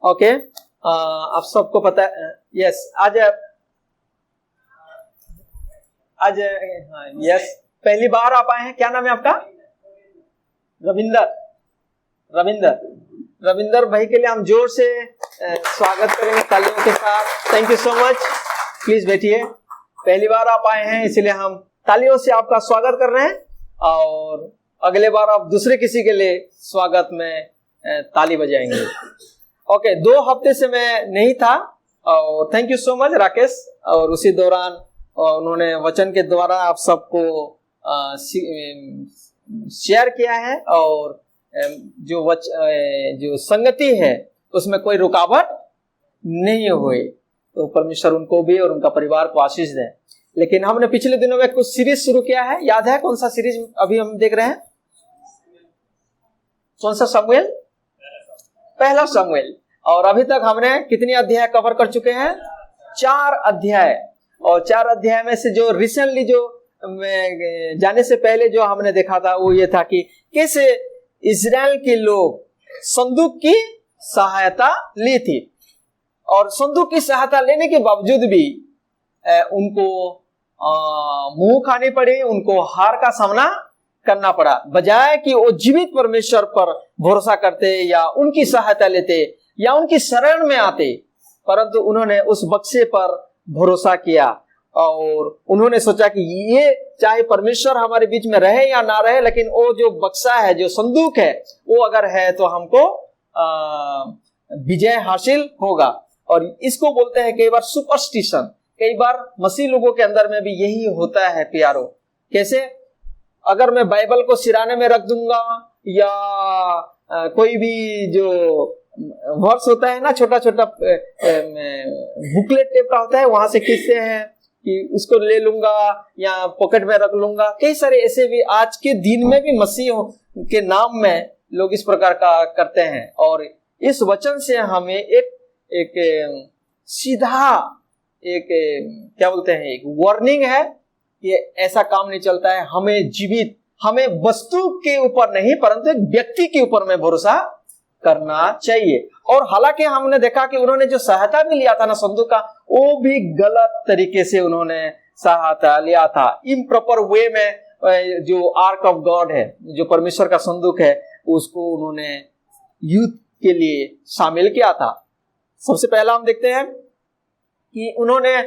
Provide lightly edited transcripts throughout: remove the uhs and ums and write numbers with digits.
Okay, आप सबको पता है, यस आज यस पहली बार आप आए हैं। क्या नाम है आपका? रविंदर भाई के लिए हम जोर से स्वागत करेंगे तालियों के साथ। Thank you so much, please बैठिए। पहली बार आप आए हैं इसलिए हम तालियों से आपका स्वागत कर रहे हैं, और अगले बार आप दूसरे किसी के लिए स्वागत में ताली बजाएंगे। ओके, 2 हफ्ते से मैं नहीं था, और thank you so much Rakesh. और उसी दौरान उन्होंने वचन के द्वारा आप सबको शेयर किया है, और जो संगति है उसमें कोई रुकावट नहीं हुई। तो परमेश्वर उनको भी और उनका परिवार को आशीष दे। लेकिन हमने पिछले दिनों में कुछ सीरीज शुरू किया है, याद है कौन सा सीरीज अभी हम देख रहे हैं? कौन सा? शमूएल, पहला शमूएल। और अभी तक हमने कितनी अध्याय कवर कर चुके हैं? 4 अध्याय। और 4 अध्याय में से जो रिसेंटली जो जाने से पहले जो हमने देखा था वो ये था कि कैसे इजराइल के लोग संदूक की सहायता ली थी, और संदूक की सहायता लेने के बावजूद भी उनको मुंह खानी पड़ी, उनको हार का सामना करना पड़ा। बजाय कि वो जीवित परमेश्वर पर भरोसा करते या उनकी सहायता लेते या उनकी शरण में आते, परंतु उन्होंने उस बक्से पर भरोसा किया, और उन्होंने सोचा कि ये चाहे परमेश्वर हमारे बीच में रहे या ना रहे, लेकिन वो जो बक्सा है, जो संदूक है, वो अगर है तो हमको विजय हासिल होगा। और इसको बोलते हैं कई बार सुपरस्टिशन। कई बार मसीह लोगों के अंदर में भी यही होता है प्यारो। कैसे? अगर मैं बाइबल को सिराने में रख दूंगा, या कोई भी जो वर्स होता है ना, छोटा छोटा बुकलेट टाइप का होता है, वहां से खींचते हैं कि उसको ले लूंगा या पॉकेट में रख लूंगा। कई सारे ऐसे भी आज के दिन में भी मसीह के नाम में लोग इस प्रकार का करते हैं। और इस वचन से हमें एक सीधा क्या बोलते हैं, एक वार्निंग है कि ऐसा काम नहीं चलता है। हमें वस्तु के ऊपर नहीं, परंतु एक व्यक्ति के ऊपर में भरोसा करना चाहिए। और हालांकि हमने देखा कि उन्होंने जो सहायता भी लिया था ना संदूक का, वो भी गलत तरीके से उन्होंने सहायता लिया था। इम्प्रॉपर वे में जो आर्क ऑफ गॉड है, जो परमेश्वर का संदूक है, उसको उन्होंने युद्ध के लिए शामिल किया था। सबसे पहला हम देखते हैं कि उन्होंने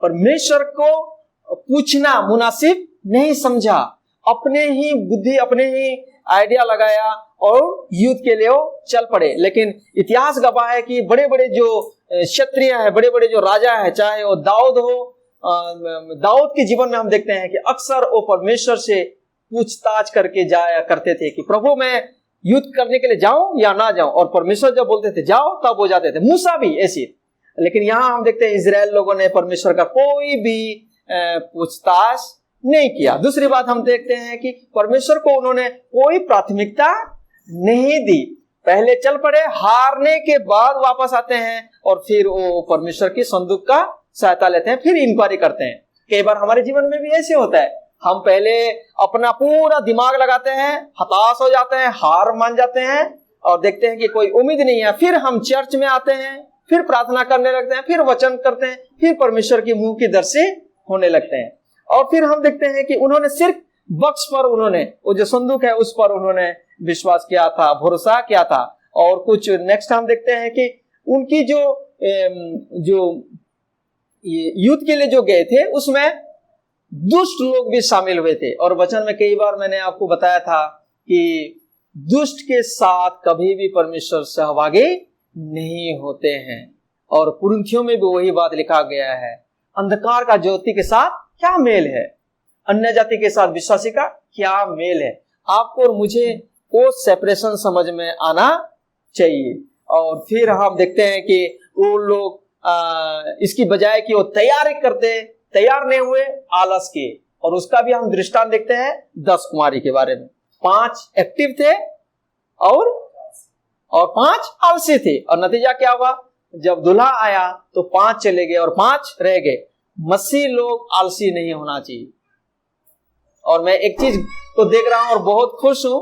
परमेश्वर को पूछना मुनासिब नहीं समझा, अपने ही बुद्धि, अपने ही आइडिया लगाया और युद्ध के लिए चल पड़े। लेकिन इतिहास गवाह है कि बड़े बड़े जो क्षत्रिय है, बड़े बड़े जो राजा है, चाहे वो दाऊद हो, दाऊद के जीवन में हम देखते हैं कि अक्सर वो परमेश्वर से पूछताछ करके जाया करते थे कि प्रभु मैं युद्ध करने के लिए जाऊं या ना जाऊं, और परमेश्वर जब बोलते थे जाओ तब हो जाते थे। मूसा भी ऐसी। लेकिन यहाँ हम देखते हैं इजराइल लोगों ने परमेश्वर का कोई भी पूछताछ नहीं किया। दूसरी बात हम देखते हैं कि परमेश्वर को उन्होंने कोई प्राथमिकता नहीं दी। पहले चल पड़े, हारने के बाद वापस आते हैं, और फिर वो परमेश्वर की संदूक का सहायता लेते हैं, फिर इंक्वायरी करते हैं। कई बार हमारे जीवन में भी ऐसे होता है, हम पहले अपना पूरा दिमाग लगाते हैं, हताश हो जाते हैं, हार मान जाते हैं, और देखते हैं कि कोई उम्मीद नहीं है। फिर हम चर्च में आते हैं, फिर प्रार्थना करने लगते हैं, फिर वचन करते हैं, फिर परमेश्वर की मुंह की दर्शी होने लगते हैं। और फिर हम देखते हैं कि उन्होंने सिर्फ बक्स पर, उन्होंने वो जो संदूक है उस पर उन्होंने विश्वास किया था, भरोसा किया था। और कुछ नेक्स्ट हम देखते हैं कि उनकी जो युद्ध के लिए जो गए थे उसमें दुष्ट लोग भी शामिल हुए थे। और वचन में कई बार मैंने आपको बताया था कि दुष्ट के साथ कभी भी परमेश्वर सहभागी नहीं होते हैं। और कुरिन्थियों में भी वही बात लिखा गया है, अंधकार का ज्योति के साथ क्या मेल है, अन्य जाति के साथ विश्वासी का क्या मेल है। आपको और मुझे वो सेपरेशन समझ में आना चाहिए। और फिर हम देखते हैं कि वो लोग इसकी बजाय कि वो तैयारी करते, तैयार नहीं हुए, आलस किए। और उसका भी हम दृष्टांत देखते हैं 10 कुमारी के बारे में। 5 एक्टिव थे और 5 आलसी थे। और नतीजा क्या हुआ? जब दूल्हा आया तो 5 चले गए और 5 रह गए। मसीह लोग आलसी नहीं होना चाहिए। और मैं एक चीज तो देख रहा हूं और बहुत खुश हूं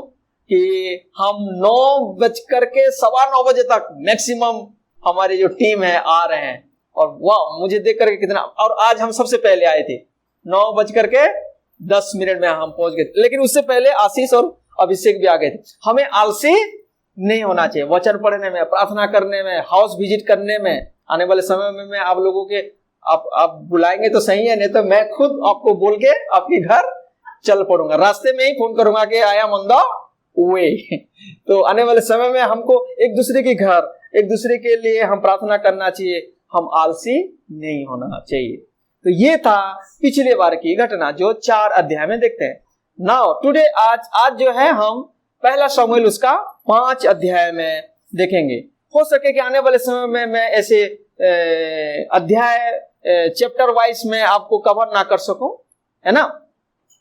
कि हम 9:15 तक मैक्सिमम हमारी जो टीम है आ रहे हैं। और वाह, मुझे देख करके कितना, और आज हम सबसे पहले आए थे, 9:10 में हम पहुंच गए, लेकिन उससे पहले आशीष और अभिषेक भी आ गए थे। हमें आलसी नहीं होना चाहिए वचन पढ़ने में, प्रार्थना करने में, हाउस विजिट करने में। आने वाले समय में मैं आप लोगों के आप बुलाएंगे तो सही है, नहीं तो मैं खुद आपको बोल के आपके घर चल पड़ूंगा, रास्ते में ही फोन करूंगा कि I am on the way. तो आने वाले समय में हमको एक दूसरे के घर, एक दूसरे के लिए हम प्रार्थना करना चाहिए, हम आलसी नहीं होना चाहिए। तो ये था पिछले बार की घटना जो 4 अध्याय में देखते हैं। नाउ टुडे, आज जो है हम पहला शमूएल उसका 5 अध्याय में देखेंगे। हो सके कि आने वाले समय में मैं ऐसे अध्याय चैप्टर वाइज में आपको कवर ना कर सकूं, है ना,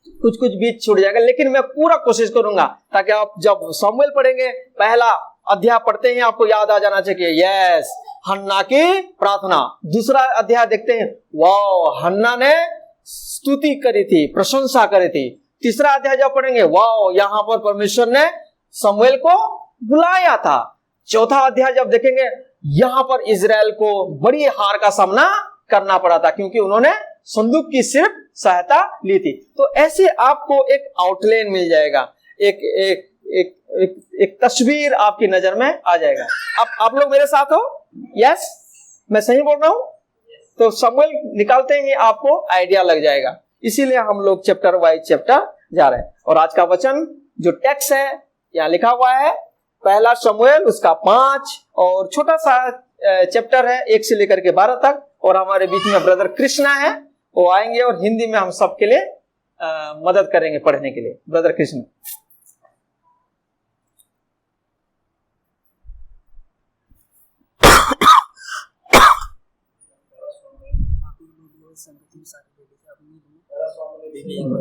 कुछ बीच छूट जाएगा, लेकिन मैं पूरा कोशिश करूंगा ताकि आप जब शमूएल पढ़ेंगे, पहला अध्याय पढ़ते हैं आपको याद आ जाना चाहिए, यस, हन्ना की प्रार्थना। दूसरा अध्याय देखते हैं, वाह, हन्ना ने स्तुति करी थी, प्रशंसा करी थी। तीसरा अध्याय जब पढ़ेंगे, वाह, यहाँ पर परमेश्वर ने शमूएल को बुलाया था। चौथा अध्याय जब देखेंगे, यहाँ पर इजराइल को बड़ी हार का सामना करना पड़ा था क्योंकि उन्होंने संदूक की सिर्फ सहायता ली थी। तो ऐसे आपको एक आउटलाइन मिल जाएगा, एक तस्वीर आपकी नजर में आ जाएगा। आप लोग मेरे साथ हो? यस, मैं सही बोल रहा हूं? तो शमूएल निकालते ही आपको आइडिया लग जाएगा, इसीलिए हम लोग चैप्टर वाइज चैप्टर जा रहे हैं। और आज का वचन जो टेक्स्ट है यहाँ लिखा हुआ है, पहला शमूएल उसका 5, और छोटा सा चैप्टर है 1 से लेकर के 12 तक। और हमारे बीच में ब्रदर कृष्णा है, वो आएंगे और हिंदी में हम सबके लिए मदद करेंगे पढ़ने के लिए। ब्रदर कृष्णा।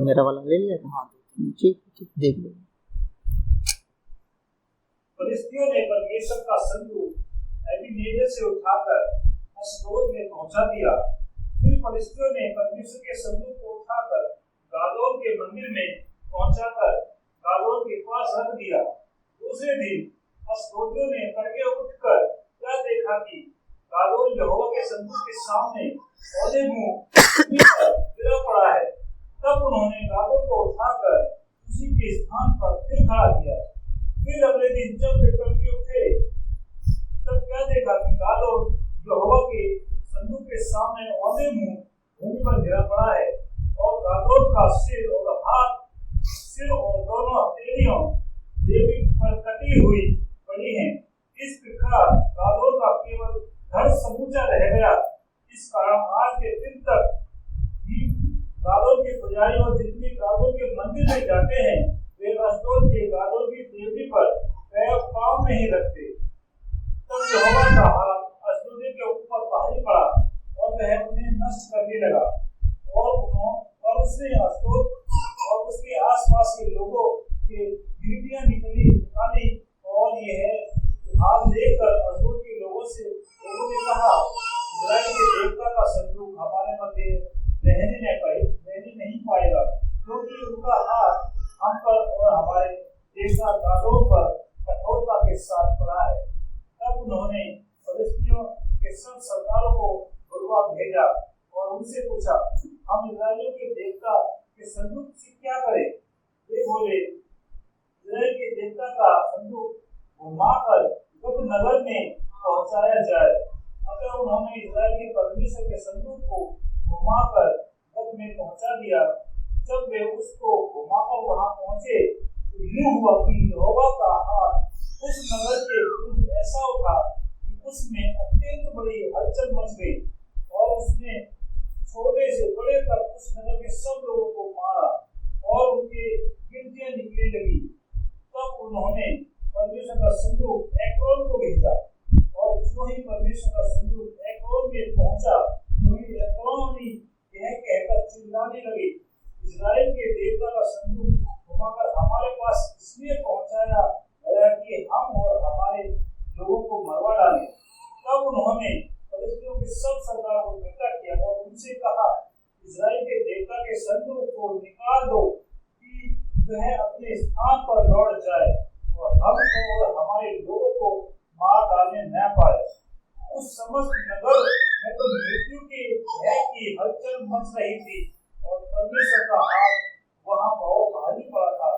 मेरा वाला ले लिया था? हाँ, ठीक देख लो। फलिस्तियों ने परमेश्वर का संदूक एबीनेजेर से उठाकर अश्दोद में पहुंचा दिया। फिर फलिस्तियों ने परमेश्वर के संदूक को उठाकर गादोन के मंदिर में पहुंचाकर गादोन के पास रख दिया। दूसरे दिन अश्दोदियों ने तड़के उठकर क्या देखा कि गादोन यहोवा के संदूक के सामने औंधे मुंह गिरा पड़ा है। तब उन्होंने गादोन को उठाकर उसी के स्थान पर फिर खड़ा किया। फिर अगले दिन जब वे तड़के उठे तब क्या देखा कि गादोन यहोवा के संदूक के सामने औंधे मुंह भूमि पर गिरा पड़ा है, और गादोन का सिर और दोनों हथेलियों देवी पर कटी हुई पड़ी हैं। इस प्रकार गादोन का केवल घर समूचा रह गया। इस कारण आज के दिन तक भी गादोन के पुजारी और जितने गादोन के मंदिर में जाते हैं वे अश्दोद के गादोन की देवी पर पैर पांव नहीं रखते। तब यहोवा का हाथ अश्दोदियों के ऊपर भारी पड़ा और वह उन्हें नष्ट करने लगा, और उसने अश्दोद और उसके आसपास के लोगों के गिरटियां निकाली, और यह हाथ लेकर अश्दोद के लोगों ने कहा, इस्राएल के देवता का संदूक हमारे मध्य रहने नहीं पाएगा, क्योंकि उनका हाथ हम पर और हमारे देवता गादोन पर कठोरता के साथ पड़ा है। तब उन्होंने फलिस्तियों के सब सरदारों को बुलवा भेजा और उनसे पूछा, हम इस्राएलियों के देवता के संदूक से क्या करें? वे बोले, इस्राएल के देवता का संदूक घुमाकर गत नगर में पहुंचाया जाए। अतः उन्होंने इस्राएल के परमेश्वर के संदूक को घुमाकर गत में पहुंचा दिया। जब वे उसको घुमाकर वहां पहुंचे तो यूं हुआ कि यहोवा का हाथ उस नगर के विरुद्ध ऐसा उठा कि उसमें अत्यंत बड़ी हलचल मच गई, और उसने छोटे से बड़े तक उस नगर के सब लोगों को मारा और उनके गिनतियां निकलने लगी। तब उन्होंने परमेश्वर का संदूक एक्रोन को भेजा, और जो ही परमेश्वर का संदूक एक्रोन में पहुंचा तो ही एक्रोनी यह कहकर चिल्लाने लगे, इस्राएल के देवता का संदूक घुमाकर हमारे पास इसलिए पहुंचाया गया कि हम और हमारे लोगों को मरवा डाले। तब उन्होंने फलिस्तियों के सब सरदारों को इकट्ठा किया और उनसे कहा, इस्राएल के देवता के संदूक को निकाल दो कि वह अपने स्थान पर लौट जाए। उस समस्त नगर में तो मृत्यु के भय की हलचल मच रही थी और परमेश्वर का हाथ वहां बहुत भारी पड़ा था।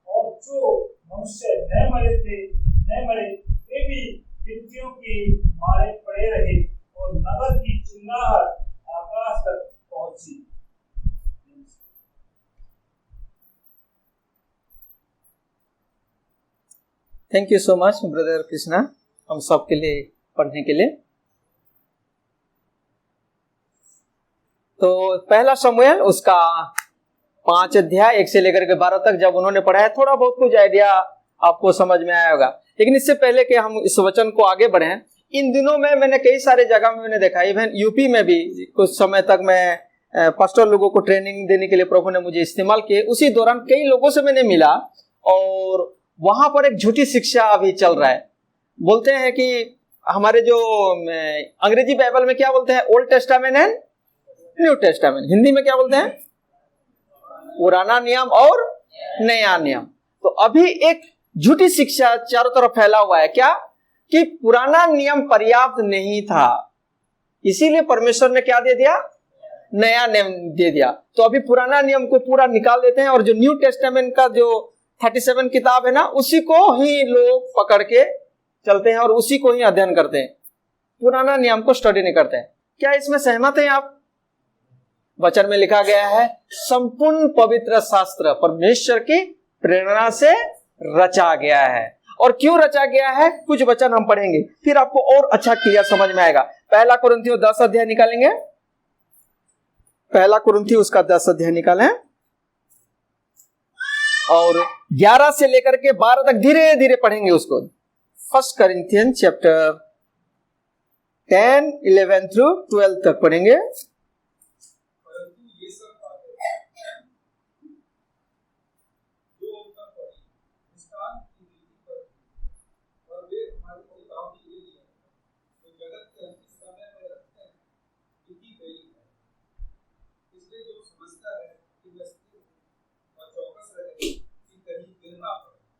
और जो मनुष्य न मरे वे भी मृत्यु के मारे पड़े रहे और नगर की चिल्लाहट आकाश तक पहुंची। Thank you so much brother Krishna, हम सब के लिए पढ़ने के लिए। तो पहला शमूएल उसका 5 अध्याय 1 से लेकर के 12 तक जब उन्होंने पढ़ा है, थोड़ा बहुत कुछ आइडिया आपको समझ में आया होगा। लेकिन इससे पहले कि हम इस वचन को आगे बढ़ें, इन दिनों में मैंने कई सारे जगह में मैंने देखा, इवन यूपी में भी कुछ समय तक मैं पास्टर लोगों को ट्रेनिंग देने के लिए प्रभु ने मुझे इस्तेमाल किए। उसी दौरान कई लोगों से मैंने मिला और वहां पर एक झूठी शिक्षा अभी चल रहा है। बोलते हैं कि हमारे जो अंग्रेजी बाइबल में क्या बोलते हैं, old testament and new testament. Hindi में क्या बोलते हैं, पुराना नियम और नया नियम। तो अभी एक झूठी शिक्षा चारों तरफ फैला हुआ है, क्या कि पुराना नियम पर्याप्त नहीं था, इसीलिए परमेश्वर ने क्या दे दिया, नया नियम दे दिया। तो अभी पुराना नियम को पूरा निकाल देते हैं और जो न्यू टेस्टामेंट का जो 37 किताब है ना, उसी को ही लोग पकड़ के चलते हैं और उसी को ही अध्ययन करते हैं, पुराना नियम को स्टडी नहीं करते हैं। क्या इसमें सहमत हैं आप? वचन में लिखा गया है, संपूर्ण पवित्र शास्त्र परमेश्वर की प्रेरणा से रचा गया है। और क्यों रचा गया है, कुछ वचन हम पढ़ेंगे, फिर आपको और अच्छा क्लियर समझ में आएगा। पहला कुरिन्थियों 10 अध्याय निकालेंगे, पहला कुरिन्थियों उसका 10 अध्याय निकालें और 11 से लेकर के 12 तक धीरे धीरे पढ़ेंगे उसको। 1 Corinthians चैप्टर 10, 11 through 12 तक पढ़ेंगे।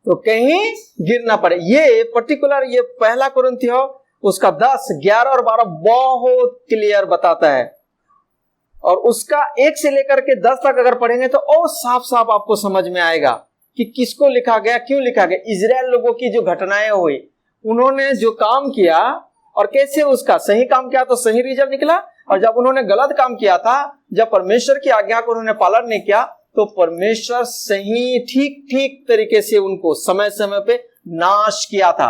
तो कहीं गिर ना पड़े। ये पर्टिकुलर ये पहला कुरिन्थियों उसका 10, 11 और 12 बहुत क्लियर बताता है। और उसका 1 से लेकर के 10 तक अगर पढ़ेंगे तो और साफ साफ आपको समझ में आएगा कि किसको लिखा गया, क्यों लिखा गया। इजराइल लोगों की जो घटनाएं हुई, उन्होंने जो काम किया और कैसे उसका सही काम किया तो सही रिजल्ट निकला, और जब उन्होंने गलत काम किया था, जब परमेश्वर की आज्ञा को उन्होंने पालन नहीं किया, तो परमेश्वर सही ठीक तरीके से उनको समय समय पे नाश किया था।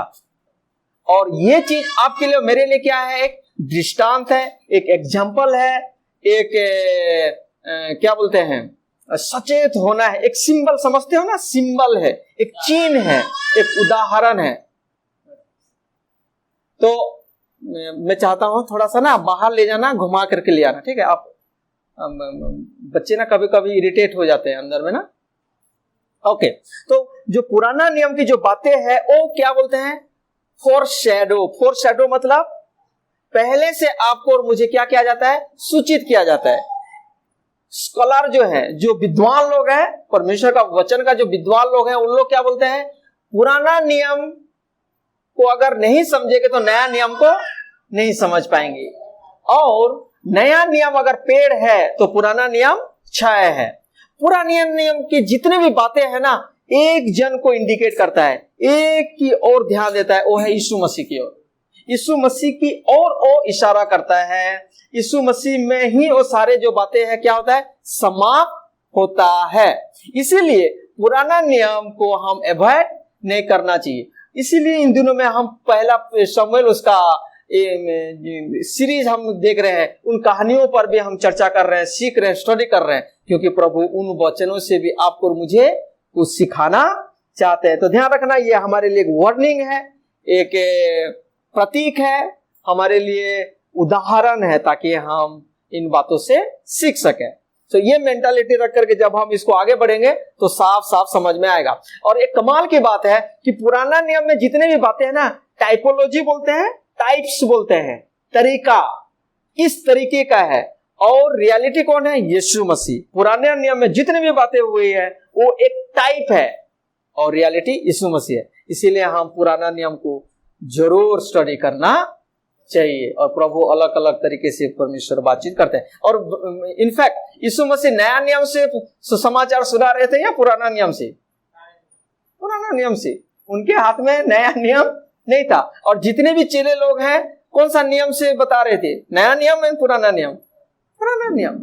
और ये चीज आपके लिए मेरे लिए क्या है, एक दृष्टांत है, एक एग्जाम्पल है, एक क्या बोलते हैं, सचेत होना है, एक सिंबल समझते हो ना, सिंबल है, एक चिन्ह है, एक उदाहरण है। तो मैं चाहता हूं थोड़ा सा ना बाहर ले जाना, घुमा करके ले आना, ठीक है। आप बच्चे ना कभी कभी इरिटेट हो जाते हैं अंदर में ना। ओके, तो जो पुराना नियम की जो बातें हैं वो क्या बोलते हैं, फोरशैडो मतलब पहले से आपको और मुझे क्या किया जाता है, सूचित किया जाता है। स्कॉलर जो है, जो विद्वान लोग हैं, परमेश्वर का वचन का जो विद्वान लोग हैं, उन लोग क्या बोलते हैं, पुराना नियम को अगर नहीं समझेंगे तो नया नियम को नहीं समझ पाएंगे। और नया नियम अगर पेड़ है तो पुराना नियम छाया है। पुराने नियम की जितने भी बातें हैं ना, एक जन को इंडिकेट करता है, एक की ओर ध्यान देता है, वो है यीशु मसीह की ओर। यीशु मसीह की ओर इशारा करता है। यीशु मसीह में ही वो सारे जो बातें हैं क्या होता है, समाप्त होता है। इसीलिए पुराना नियम को हम अवॉइड नहीं करना चाहिए। इसीलिए इन दिनों में हम पहला शमूएल उसका सीरीज हम देख रहे हैं, उन कहानियों पर भी हम चर्चा कर रहे हैं, सीख रहे हैं, स्टडी कर रहे हैं, क्योंकि प्रभु उन वचनों से भी आपको और मुझे कुछ सिखाना चाहते हैं। तो ध्यान रखना, ये हमारे लिए एक वार्निंग है, एक प्रतीक है, हमारे लिए उदाहरण है, ताकि हम इन बातों से सीख सकें। तो ये मेंटालिटी रख करके जब हम इसको आगे बढ़ेंगे तो साफ साफ समझ में आएगा। और एक कमाल की बात है कि पुराना नियम में जितने भी बातें हैं ना, टाइपोलॉजी बोलते हैं, टाइप्स बोलते हैं, तरीका इस तरीके का है, और रियलिटी कौन है, यीशु मसीह। पुराने नियम में जितनी भी बातें हुई है वो एक टाइप है और रियलिटी यीशु मसीह है। इसीलिए हम पुराना नियम को जरूर स्टडी करना चाहिए। और प्रभु अलग अलग तरीके से परमेश्वर बातचीत करते हैं। और इनफैक्ट यीशु मसीह नया नियम से सुसमाचार सुना रहे थे या पुराना नियम से? पुराना नियम से। उनके हाथ में नया नियम नहीं था। और जितने भी चेले लोग हैं कौन सा नियम से बता रहे थे? नया नियम या पुराना नियम? पुराना नियम।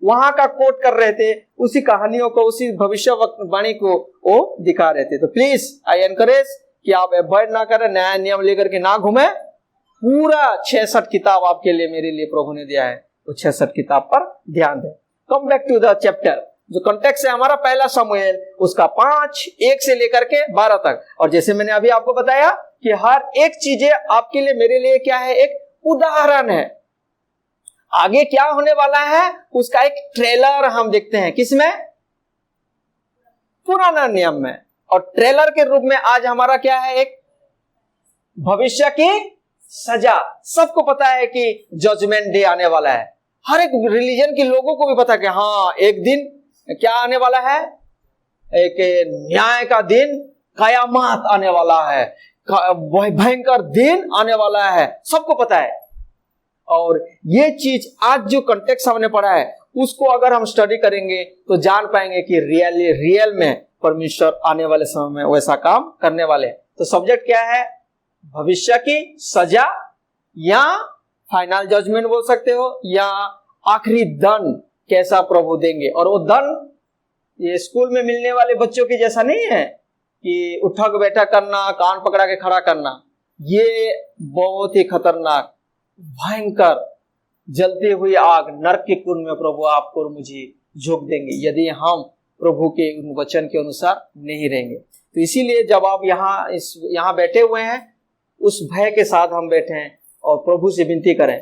वहां का कोट कर रहे थे, उसी कहानियों को, उसी भविष्यवाणी को वो दिखा रहे थे। तो प्लीज आई एनकरेज कि आप अवॉइड ना करें, नया नियम लेकर के ना घूमे। पूरा 66 किताब आपके लिए, मेरे लिए प्रभु ने दिया है, तो 66 किताब पर ध्यान दें। Come back to the chapter. जो कॉन्टेक्स्ट है हमारा पहला शमूएल, उसका 5:1 से लेकर के 12 तक। और जैसे मैंने अभी आपको बताया कि हर एक चीजें आपके लिए, मेरे लिए क्या है? एक उदाहरण है। आगे क्या होने वाला है उसका एक ट्रेलर हम देखते हैं। किसमें? पुराना नियम में। और ट्रेलर के रूप में आज हमारा क्या है? एक भविष्य की सजा। सबको पता है कि जजमेंट डे आने वाला है। हर एक रिलीजन के लोगों को भी पता है कि हाँ, एक दिन क्या आने वाला है? एक न्याय का दिन, कयामत आने वाला है, भयंकर दिन आने वाला है, सबको पता है। और ये चीज आज जो कॉन्टेक्स्ट हमने पढ़ा है उसको अगर हम स्टडी करेंगे तो जान पाएंगे कि रियल में परमेश्वर आने वाले समय में वैसा काम करने वाले हैं। तो सब्जेक्ट क्या है? भविष्य की सजा, या फाइनल जजमेंट बोल सकते हो, या आखिरी दंड कैसा प्रभु देंगे। और वो दंड ये स्कूल में मिलने वाले बच्चों की जैसा नहीं है कि उठक बैठक करना, कान पकड़ा के खड़ा करना। ये बहुत ही खतरनाक, भयंकर जलती हुई आग, नरक के कुंड में प्रभु आपको और मुझे झोंक देंगे यदि हम प्रभु के उन वचन के अनुसार नहीं रहेंगे। तो इसीलिए जब आप यहाँ बैठे हुए हैं, उस भय के साथ हम बैठे हैं और प्रभु से विनती करें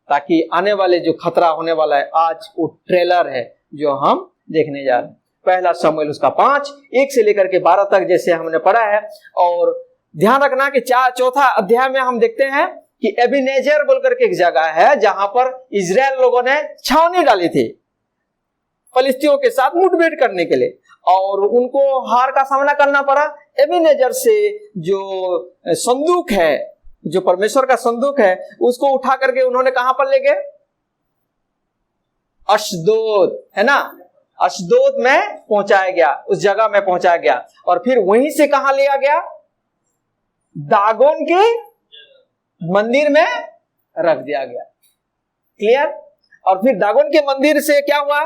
ताकि आने वाले जो खतरा होने वाला है, आज वो ट्रेलर है जो हम देखने जा रहे हैं। पहला शमूएल उसका 5:1 से लेकर के 12 तक जैसे हमने पढ़ा है। और ध्यान रखना कि चौथा अध्याय में हम देखते हैं कि एबीनेजर बोलकर के एक जगह है जहां पर इजराइल लोगों ने छावनी डाली थी फलिस्तियों के साथ मुठभेड़ करने के लिए, और उनको हार का सामना करना पड़ा। एबीनेजर से जो संदूक है, जो परमेश्वर का संदूक है, उसको उठा करके उन्होंने कहां पर ले गए? अशदोद, है ना? अशदोद में पहुंचाया गया, उस जगह में पहुंचाया गया। और फिर वहीं से कहां लिया गया? दागोन के मंदिर में रख दिया गया। क्लियर? और फिर दागोन के मंदिर से क्या हुआ?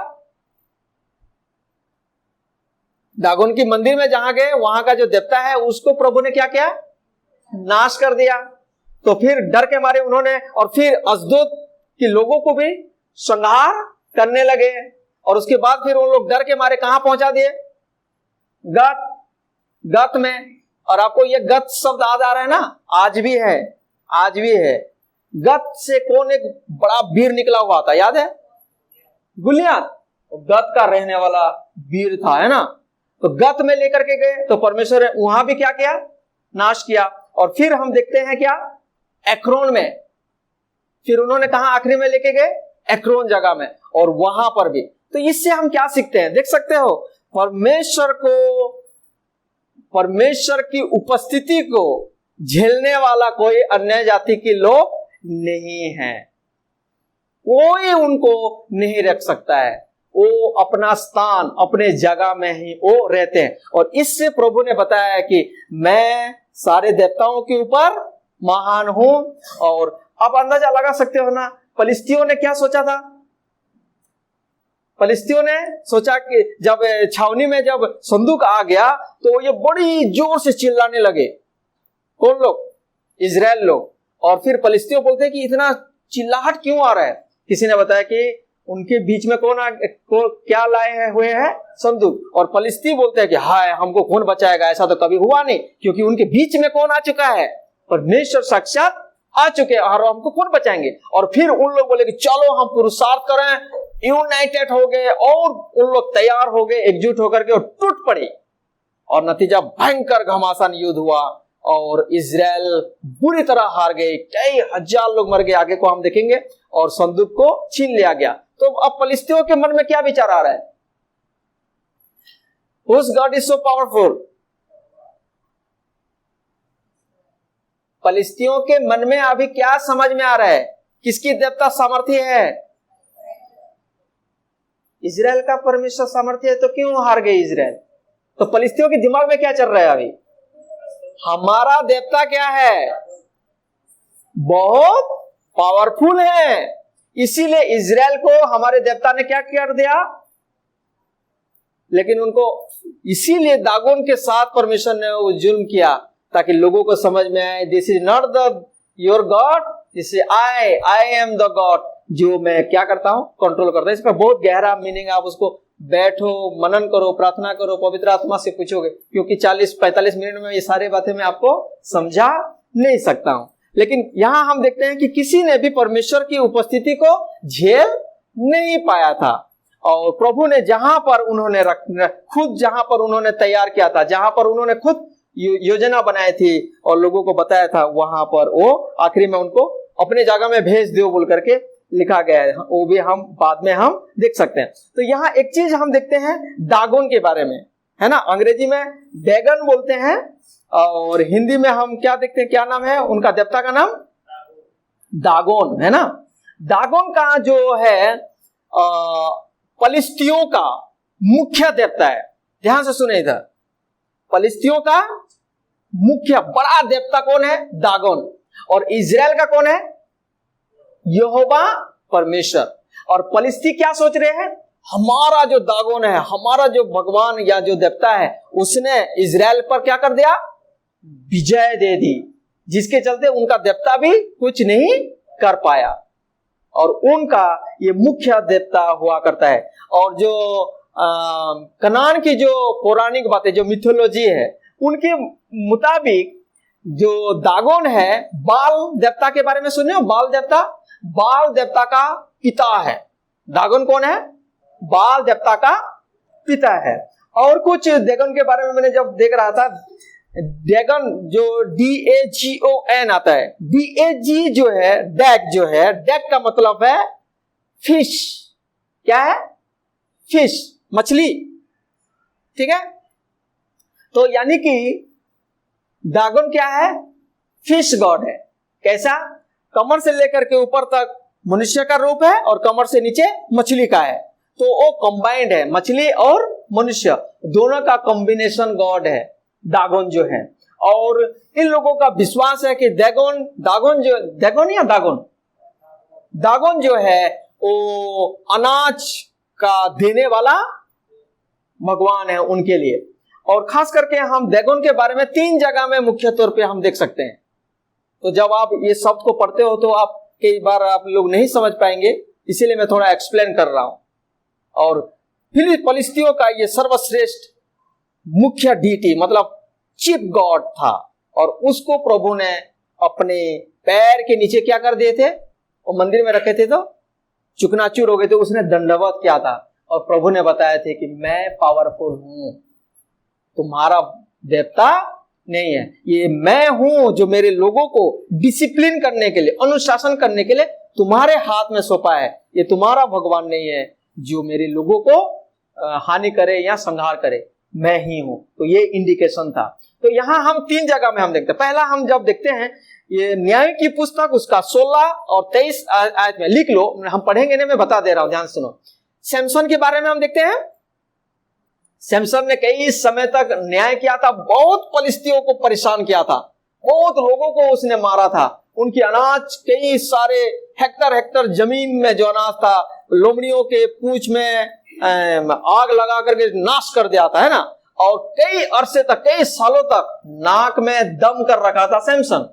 दागोन के मंदिर में जहां गए, वहां का जो देवता है उसको प्रभु ने क्या किया? नाश कर दिया। तो फिर डर के मारे उन्होंने, और फिर अशदोद के लोगों को भी संहार करने लगे। और उसके बाद फिर उन लोग डर के मारे कहां पहुंचा दिए? गत में। और आपको ये गत शब्द याद आ रहा है ना? आज भी है, आज भी है। गत से कौन एक बड़ा वीर निकला हुआ था, याद है? गुलियात। गत का रहने वाला वीर था, है ना? तो गत में लेकर के गए तो परमेश्वर ने वहां भी क्या किया? नाश किया। और फिर हम देखते हैं क्या? एक्रोन में। फिर उन्होंने कहा आखिरी में लेके गए? एक्रोन जगह में। और वहां पर भी। तो इससे हम क्या सीखते हैं? देख सकते हो, परमेश्वर की उपस्थिति को झेलने वाला कोई अन्य जाति के लोग नहीं है। कोई उनको नहीं रख सकता है। वो अपना स्थान, अपने जगह में ही वो रहते हैं। और इससे प्रभु ने बताया है कि मैं सारे देवताओं के ऊपर महान हूं। और आप अंदाजा लगा सकते हो ना, फलिस्तियों ने क्या सोचा था? फलिस्तियों ने सोचा कि जब छावनी में जब संदूक आ गया तो ये बड़ी जोर से चिल्लाने लगे। कौन लोग? इजराइल लोग। और फिर फलिस्तियों बोलते हैं कि इतना चिल्लाहट क्यों आ रहा है? किसी ने बताया कि उनके बीच में क्या लाए हुए हैं? संदूक। और फलिस्ती बोलते हैं कि हाय, हमको कौन बचाएगा? ऐसा तो कभी हुआ नहीं, क्योंकि उनके बीच में कौन आ चुका है? परमेश्वर साक्षात आ चुके हैं, और हमको कौन बचाएंगे? और फिर उन लोग बोले कि चलो हम पुरुषार्थ करें, यूनाइटेड हो गए, और उन लोग तैयार हो गए एकजुट होकर के, और टूट पड़ी। और नतीजा भयंकर घमासान युद्ध हुआ और इजराइल बुरी तरह हार गए। कई हजार लोग मर गए, आगे को हम देखेंगे। और संदूक को छीन लिया गया। तो अब फलिस्तियों के मन में क्या विचार आ रहा है? Whose God is so powerful? फलिस्तियों के मन में अभी क्या समझ में आ रहा है? किसकी देवता सामर्थ्य है? इजराइल का परमेश्वर सामर्थ्य है, तो क्यों हार गए इजराइल? तो फलिस्तियों के दिमाग में क्या चल रहा है अभी? हमारा देवता क्या है? बहुत पावरफुल है, इसीलिए इजराइल को हमारे देवता ने क्या कर दिया। लेकिन उनको इसीलिए दागोन के साथ परमेश्वर ने वो जुल्म किया, ताकि लोगों को समझ में आए, this is not the your God, this is I am the God, जो मैं क्या करता हूं, कंट्रोल करता हूं। इसका बहुत गहरा मीनिंग, आप उसको बैठो, मनन करो, प्रार्थना करो, पवित्र आत्मा से पूछोगे, क्योंकि 40-45 मिनट में ये सारी बातें मैं आपको समझा नहीं सकता हूं। लेकिन यहां हम देखते हैं कि किसी ने भी परमेश्वर की उपस्थिति को झेल नहीं पाया था, और प्रभु ने जहां पर उन्होंने खुद जहां पर उन्होंने तैयार किया था, जहां पर उन्होंने खुद योजना बनाई थी और लोगों को बताया था, वहां पर वो आखिरी में उनको अपने जगह में भेज दो बोल करके लिखा गया है। वो भी हम बाद में हम देख सकते हैं। तो यहाँ एक चीज हम देखते हैं दागोन के बारे में, है ना। अंग्रेजी में डैगन बोलते हैं, और हिंदी में हम क्या देखते हैं, क्या नाम है उनका देवता का नाम? दागोन, है ना। दागोन का जो है फलिस्तियों का मुख्य देवता है। ध्यान से सुने इधर, फलिस्तियों का मुख्य बड़ा देवता कौन है? दागोन। और इजराइल का कौन है? यहोवा परमेश्वर। और फलिस्ती क्या सोच रहे हैं? हमारा जो दागोन है, हमारा जो भगवान या जो देवता है, उसने इजराइल पर क्या कर दिया? विजय दे दी, जिसके चलते उनका देवता भी कुछ नहीं कर पाया, और उनका ये मुख्य देवता हुआ करता है। और जो कनान की जो पौराणिक बातें, जो मिथोलॉजी है, उनके मुताबिक जो दागोन है, बाल देवता के बारे में सुने हो? बाल देवता का पिता है। दागोन कौन है? बाल देवता का पिता है। और कुछ दागोन के बारे में मैंने जब देख रहा था, डैगन जो DAGON आता है, DAG जो है, डैग का मतलब है फिश। क्या है? फिश, मछली, ठीक है। तो यानी कि दागोन क्या है? फिश गॉड है। कैसा? कमर से लेकर के ऊपर तक मनुष्य का रूप है, और कमर से नीचे मछली का है। तो वो कंबाइंड है, मछली और मनुष्य दोनों का कॉम्बिनेशन गॉड है दागोन जो है। और इन लोगों का विश्वास है कि दागोन जो है वो अनाज का देने वाला भगवान है उनके लिए। और खास करके हम दागोन के बारे में 3 जगह में मुख्य तौर पे हम देख सकते हैं। तो जब आप ये शब्द को पढ़ते हो तो आप कई बार आप लोग नहीं समझ पाएंगे, इसीलिए मैं थोड़ा एक्सप्लेन कर रहा हूं। और फिर फलिस्तियों का ये सर्वश्रेष्ठ मुख्य डीटी मतलब चीफ गॉड था, और उसको प्रभु ने अपने पैर के नीचे क्या कर दिए थे? वो मंदिर में रखे थे तो चुकनाचूर हो गए थे। उसने दंडवत किया था, और प्रभु ने बताया थे कि मैं पावरफुल हूं, तुम्हारा देवता नहीं है, ये मैं हूं जो मेरे लोगों को डिसिप्लिन करने के लिए, अनुशासन करने के लिए तुम्हारे हाथ में सौंपा है। ये तुम्हारा भगवान नहीं है जो मेरे लोगों को हानि करे या संहार करे, मैं ही हूं। तो ये इंडिकेशन था। तो यहां हम 3 जगह में हम देखते हैं। पहला हम जब देखते हैं ये न्याय की पुस्तक, उसका 16 और 23 आयत में, लिख लो, हम पढ़ेंगे नहीं, मैं बता दे रहा हूं, ध्यान सुनो। सैमसन के बारे में हम देखते हैं। सैमसन ने कई समय तक न्याय किया था, बहुत फलिस्तियों को परेशान किया था, बहुत लोगों को उसने मारा था। उनकी अनाज, कई सारे हेक्टर जमीन में जो अनाज था, लोमड़ियों के पूंछ में आग लगा करके नाश कर दिया था, है ना। और कई अरसे तक, कई सालों तक नाक में दम कर रखा था सैमसन।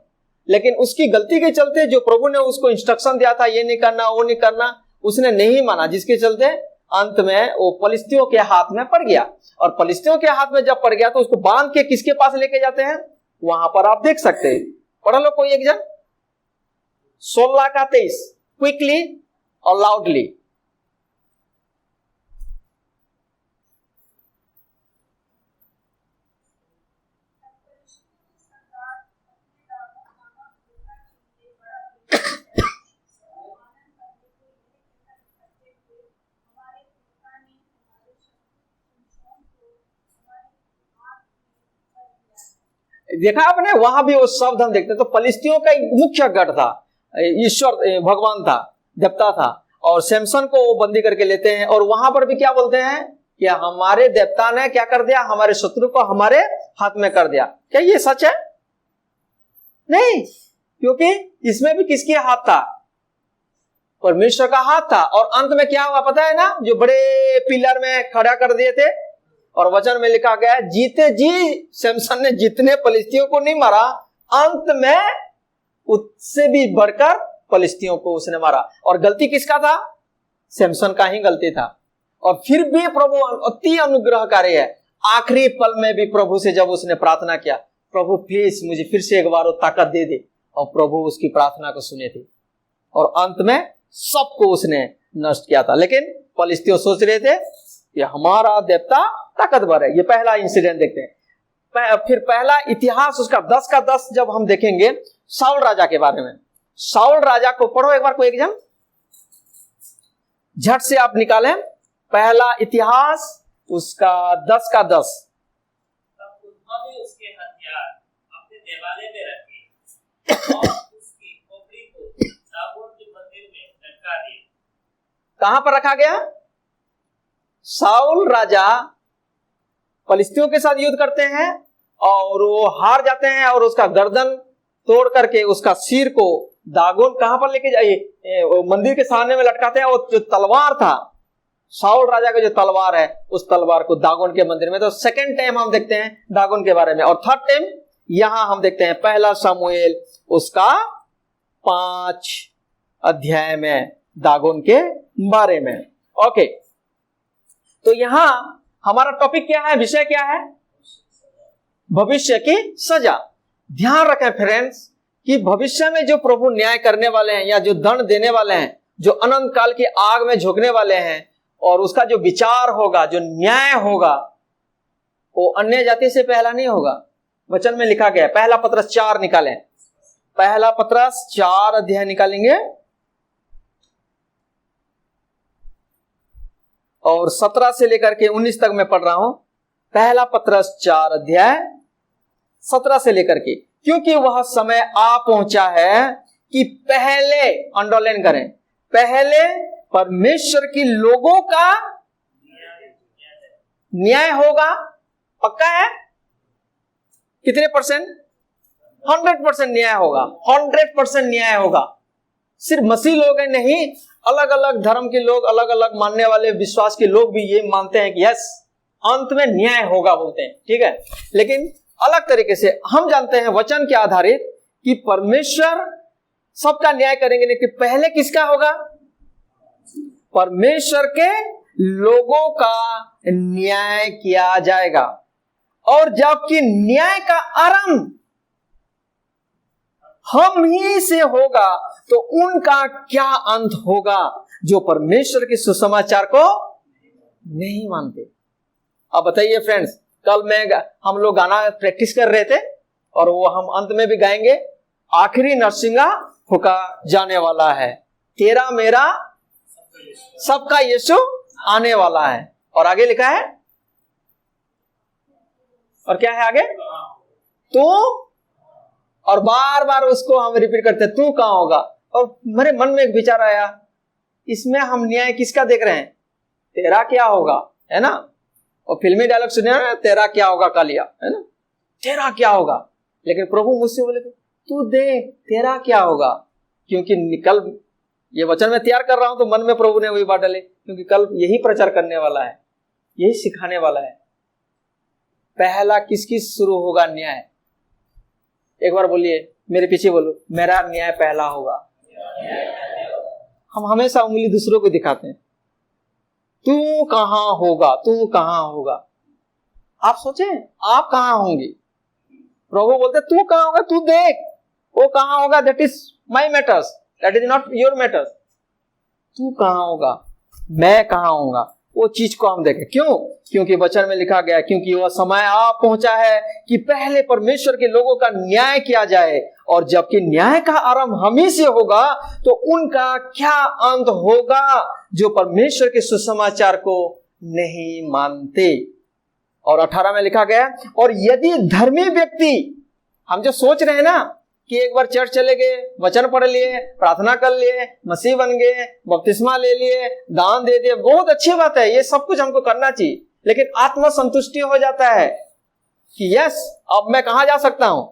लेकिन उसकी गलती के चलते, जो प्रभु ने उसको इंस्ट्रक्शन दिया था, ये नहीं करना, वो नहीं करना, उसने नहीं माना, जिसके चलते अंत में वो फलिस्तियों के हाथ में पड़ गया। और फलिस्तियों के हाथ में जब पड़ गया तो उसको बांध के किसके पास लेके जाते हैं? वहां पर आप देख सकते हैं, पढ़ लो कोई एक जन, 16 का 23, क्विकली और लाउडली। देखा आपने, वहां भी वो शब्द हम देखते हैं। तो फलिस्तियों का एक मुख्य गढ़ था, ईश्वर भगवान था, देवता था, और सैमसन को वो बंदी करके लेते हैं। और वहां पर भी क्या बोलते हैं कि हमारे देवता ने क्या कर दिया, हमारे शत्रु को हमारे हाथ में कर दिया। क्या ये सच है? नहीं, क्योंकि इसमें भी किसके हाथ था? परमेश्वर का हाथ था। और अंत में क्या हुआ पता है ना, जो बड़े पिलर में खड़ा कर दिए थे, और वचन में लिखा गया है जीते जी सैमसन ने जितने फलिस्तियों को नहीं मारा, अंत में उससे भी बढ़कर फलिस्तियों को उसने मारा। और गलती किसका था? सैमसन का ही गलती था। और फिर भी प्रभु अति अनुग्रहकारी है। आखिरी पल में भी प्रभु से जब उसने प्रार्थना किया, प्रभु प्लीज मुझे फिर से एक बार वो ताकत दे दे, और प्रभु उसकी प्रार्थना को सुने थे, और अंत में सबको उसने नष्ट किया था। लेकिन फलिस्तियों सोच रहे थे कि हमारा देवता ताकतवर है। ये पहला इंसिडेंट देखते हैं। फिर पहला इतिहास उसका 10 का 10 जब हम देखेंगे शाऊल राजा के बारे में। शाऊल राजा को पढ़ो एक बार, कोई एग्जाम झट से आप निकालें। पहला इतिहास उसका 10 का 10। तब उन्होंने उसके हथियार अपने देवालय में रखे और उसकी खोपड़ी को दागोन के मंदिर में लटका दिया। कहां पर रखा गया? शाऊल राजा फलिस्तियों के साथ युद्ध करते हैं और वो हार जाते हैं, और उसका गर्दन तोड़ करके उसका सिर को दागोन कहां पर लेके जाइए, मंदिर के सामने में लटकाते हैं। वो जो तलवार था, शाऊल राजा का जो तलवार है, उस तलवार को दागोन के मंदिर में। तो सेकंड टाइम हम देखते हैं दागोन के बारे में। और थर्ड टाइम यहां हम देखते हैं पहला शमूएल उसका 5 अध्याय में दागोन के बारे में। ओके, तो यहां हमारा टॉपिक क्या है, विषय क्या है? भविष्य की सजा। ध्यान रखें फ्रेंड्स कि भविष्य में जो प्रभु न्याय करने वाले हैं, या जो दंड देने वाले हैं, जो अनंत काल की आग में झोंकने वाले हैं, और उसका जो विचार होगा, जो न्याय होगा, वो अन्य जाति से पहला नहीं होगा। वचन में लिखा गया है। पहला पत्रस 4 निकालें, पहला पत्रस 4 अध्याय निकालेंगे, और 17 से लेकर के 19 तक मैं पढ़ रहा हूं। पहला पत्रस 4 अध्याय 17 से लेकर के, क्योंकि वह समय आ पहुंचा है कि पहले, अंडरलाइन करें, पहले परमेश्वर की लोगों का न्याय होगा। पक्का है? कितने परसेंट? 100% न्याय होगा। 100% न्याय होगा। सिर्फ मसीह लोग हैं नहीं, अलग अलग धर्म के लोग, अलग अलग मानने वाले विश्वास के लोग भी ये मानते हैं कि यस, अंत में न्याय होगा बोलते हैं। ठीक है, लेकिन अलग तरीके से हम जानते हैं वचन के आधारित कि परमेश्वर सबका न्याय करेंगे, लेकिन पहले किसका होगा? परमेश्वर के लोगों का न्याय किया जाएगा। और जबकि न्याय का आरंभ हम ही से होगा, तो उनका क्या अंत होगा जो परमेश्वर के सुसमाचार को नहीं मानते। अब बताइए फ्रेंड्स, कल हम लोग गाना प्रैक्टिस कर रहे थे, और वो हम अंत में भी गाएंगे, आखिरी नरसिंगा फूका जाने वाला है, तेरा मेरा सबका यीशु आने वाला है। और आगे लिखा है, और क्या है आगे? तू, और बार बार उसको हम रिपीट करते हैं, तू कहां होगा। और मेरे मन में एक विचार आया, इसमें हम न्याय किसका देख रहे हैं? तेरा क्या होगा, है ना। और फिल्मी डायलॉग सुने ना, तेरा क्या होगा कालिया, है ना, तेरा क्या होगा। लेकिन प्रभु मुझसे बोले तू देख तेरा क्या होगा, क्योंकि कल ये वचन मैं तैयार कर रहा हूं, तो मन में प्रभु ने वही बात डाले, क्योंकि कल यही प्रचार करने वाला है, यही सिखाने वाला है। पहला किसकी शुरू होगा न्याय? एक बार बोलिए, मेरे पीछे बोलो, मेरा न्याय पहला होगा। हम हमेशा उंगली दूसरों को दिखाते हैं, तू कहां होगा, तू कहां होगा। आप सोचे आप कहां होंगे? प्रभु बोलते तू कहां होगा, तू देख वो कहां होगा, that is my matters, that is not your matters. तू कहां होगा, मैं कहां होगा, वो चीज को हम देखें। क्यों? क्योंकि वचन में लिखा गया, क्योंकि वह समय आ पहुंचा है कि पहले परमेश्वर के लोगों का न्याय किया जाए, और जबकि न्याय का आरंभ हम ही से होगा, तो उनका क्या अंत होगा जो परमेश्वर के सुसमाचार को नहीं मानते। और 18 में लिखा गया, और यदि धर्मी व्यक्ति हम जो सोच रहे हैं ना कि एक बार चर्च चले गए, वचन पढ़ लिए, प्रार्थना कर लिए, मसीह बन गए, बपतिस्मा ले लिए, दान दे दिए, बहुत अच्छी बात है, ये सब कुछ हमको करना चाहिए। लेकिन आत्मा संतुष्टि हो जाता है कि यस, अब मैं कहां जा सकता हूं?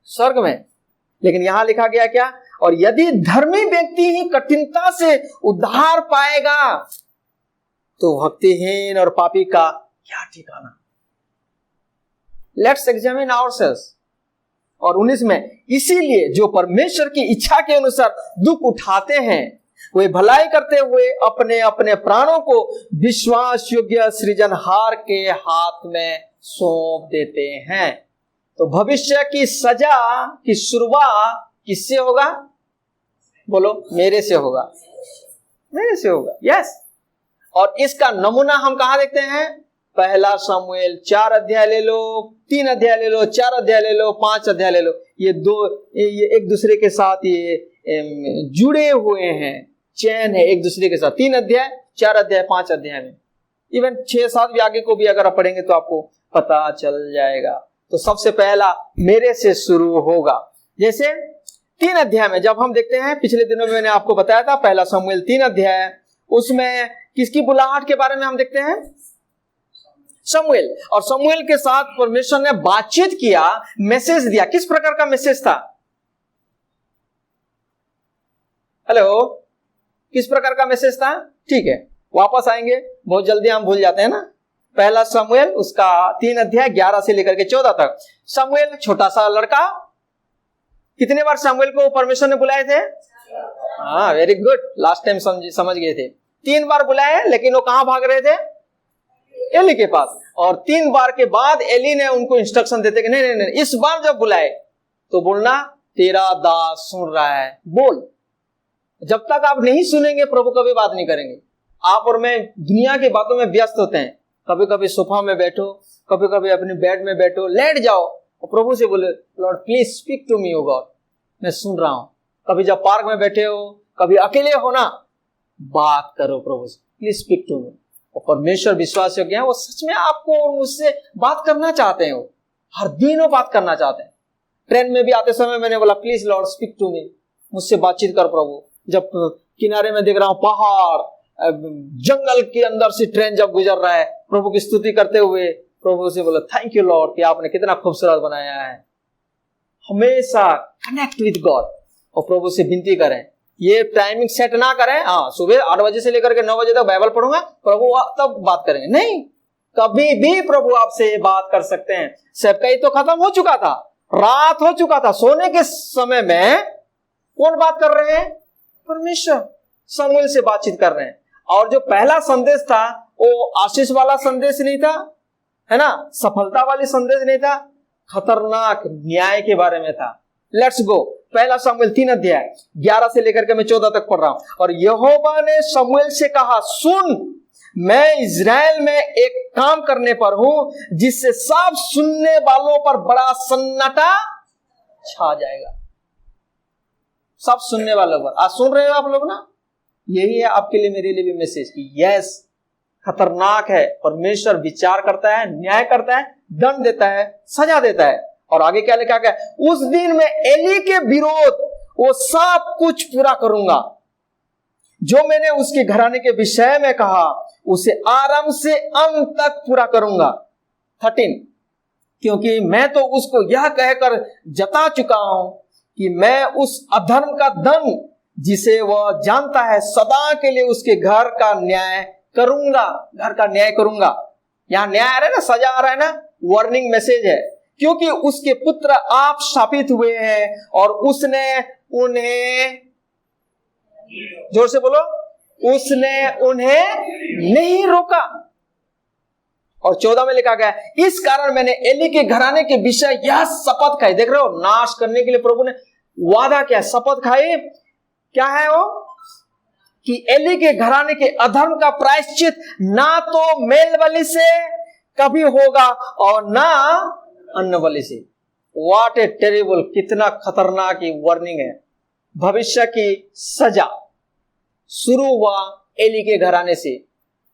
स्वर्ग में। लेकिन यहां लिखा गया क्या? और यदि धर्मी व्यक्ति ही कठिनता से उद्धार पाएगा तो भक्तिहीन और पापी का क्या ठिकाना। Let's examine ourselves. और 19 में, इसीलिए जो परमेश्वर की इच्छा के अनुसार दुख उठाते हैं वे भलाई करते हुए अपने अपने प्राणों को विश्वास योग्य सृजनहार के हाथ में सौंप देते हैं। तो भविष्य की सजा की शुरुआत किससे होगा? बोलो, मेरे से होगा, मेरे से होगा। यस। और इसका नमूना हम कहां देखते हैं? पहला शमूएल 4 अध्याय ले लो, 3 अध्याय ले लो, 4 अध्याय ले लो, 5 अध्याय ले लो। ये एक दूसरे के साथ ये जुड़े हुए हैं, चैन है एक दूसरे के साथ। 3 अध्याय, 4 अध्याय, 5 अध्याय में, इवन 6-7 भी आगे को भी अगर आप पढ़ेंगे तो आपको पता चल जाएगा। तो सबसे पहला मेरे से शुरू होगा। जैसे 3 अध्याय में जब हम देखते हैं, पिछले दिनों में मैंने आपको बताया था, पहला शमूएल 3 अध्याय, उसमें किसकी बुलाहट के बारे में हम देखते हैं? शमूएल। और शमूएल के साथ परमेश्वर ने बातचीत किया, मैसेज दिया। किस प्रकार का मैसेज था? हेलो, किस प्रकार का मैसेज था? ठीक है, वापस आएंगे, बहुत जल्दी हम भूल जाते हैं ना। पहला शमूएल उसका 3 अध्याय 11 से लेकर के 14 तक। शमूएल छोटा सा लड़का। कितने बार शमूएल को परमेश्वर ने बुलाए थे? हाँ, वेरी गुड, लास्ट टाइम समझ गए थे। 3 बार बुलाए, लेकिन वो कहां भाग रहे थे? एली के पास। और 3 बार के बाद एली ने उनको इंस्ट्रक्शन देते कि नहीं नहीं, इस बार जब बुलाए तो बोलना तेरा दास सुन रहा है, बोल। जब तक आप नहीं सुनेंगे प्रभु कभी बात नहीं करेंगे। आप और मैं दुनिया की बातों में व्यस्त होते हैं। कभी कभी सोफा में बैठो, कभी कभी अपने बेड में बैठो, लेट जाओ और प्रभु से बोले, lord please speak to me oh God, मैं सुन रहा हूं। कभी जब पार्क में बैठे हो, कभी अकेले हो ना, बात करो प्रभु से, प्लीज स्पीक टू मी। और परमेश्वर विश्वास योग्य है, वो सच में आपको और मुझसे बात करना चाहते हैं। वो हर दिन वो बात करना चाहते हैं। ट्रेन में भी आते समय मैंने बोला, please lord speak to me, मुझसे बातचीत कर प्रभु। जब किनारे में देख रहा हूं पहाड़, जंगल के अंदर से ट्रेन जब गुजर रहा है, प्रभु की स्तुति करते हुए प्रभु से बोला, थैंक यू लॉर्ड कि आपने कितना खूबसूरत बनाया है। हमेशा कनेक्ट विद गॉड और प्रभु से विनती करें। ये टाइमिंग सेट ना करें, हाँ सुबह 8 बजे से लेकर के 9 बजे तक बाइबल पढ़ूंगा, प्रभु तब बात करेंगे। नहीं, कभी भी प्रभु आपसे बात कर सकते हैं। सबका ही तो खत्म हो चुका था, रात हो चुका था, सोने के समय में कौन बात कर रहे हैं? परमेश्वर शमूएल से बातचीत कर रहे हैं। और जो पहला संदेश था वो आशीष वाला संदेश नहीं था, है ना, सफलता वाली संदेश नहीं था, खतरनाक न्याय के बारे में था। लेट्स गो, पहला शमूएल 3 अध्याय 11 से लेकर के मैं 14 तक पढ़ रहा हूं। और यहोवा ने शमूएल से कहा, सुन, मैं इज़राइल में एक काम करने पर हूं जिससे सब सुनने वालों पर बड़ा सन्नाटा छा जाएगा। सब सुनने वालों पर। आज सुन रहे हो आप लोग ना? यही है आपके लिए, मेरे लिए भी मैसेज की यस, खतरनाक है। परमेश्वर विचार करता है, न्याय करता है, दंड देता है, सजा देता है। और आगे क्या लिखा गया? उस दिन मैं एली के विरोध वो सब कुछ पूरा करूंगा जो मैंने उसके घराने के विषय में कहा, उसे आरंभ से अंत तक पूरा करूंगा। 13, क्योंकि मैं तो उसको यह कहकर जता चुका हूं कि मैं उस अधर्म का दंड जिसे वह जानता है सदा के लिए उसके घर का न्याय करूंगा। घर का न्याय करूंगा। यहां न्याय आ रहा है ना, सजा आ रहा है ना, वार्निंग मैसेज है। क्योंकि उसके पुत्र आप शापित हुए हैं और उसने उन्हें, जोर से बोलो, उसने उन्हें नहीं रोका। और 14 में लिखा गया, इस कारण मैंने एली के घराने के विषय यह शपथ खाई। देख रहे हो, नाश करने के लिए प्रभु ने वादा किया, शपथ खाई। क्या है वो? कि एली के घराने के अधर्म का प्रायश्चित ना तो मेल बलि से कभी होगा और ना अन्न बलि से। व्हाट ए टेरिबल, कितना खतरनाक वार्निंग है। भविष्य की सजा शुरू हुआ एली के घराने से।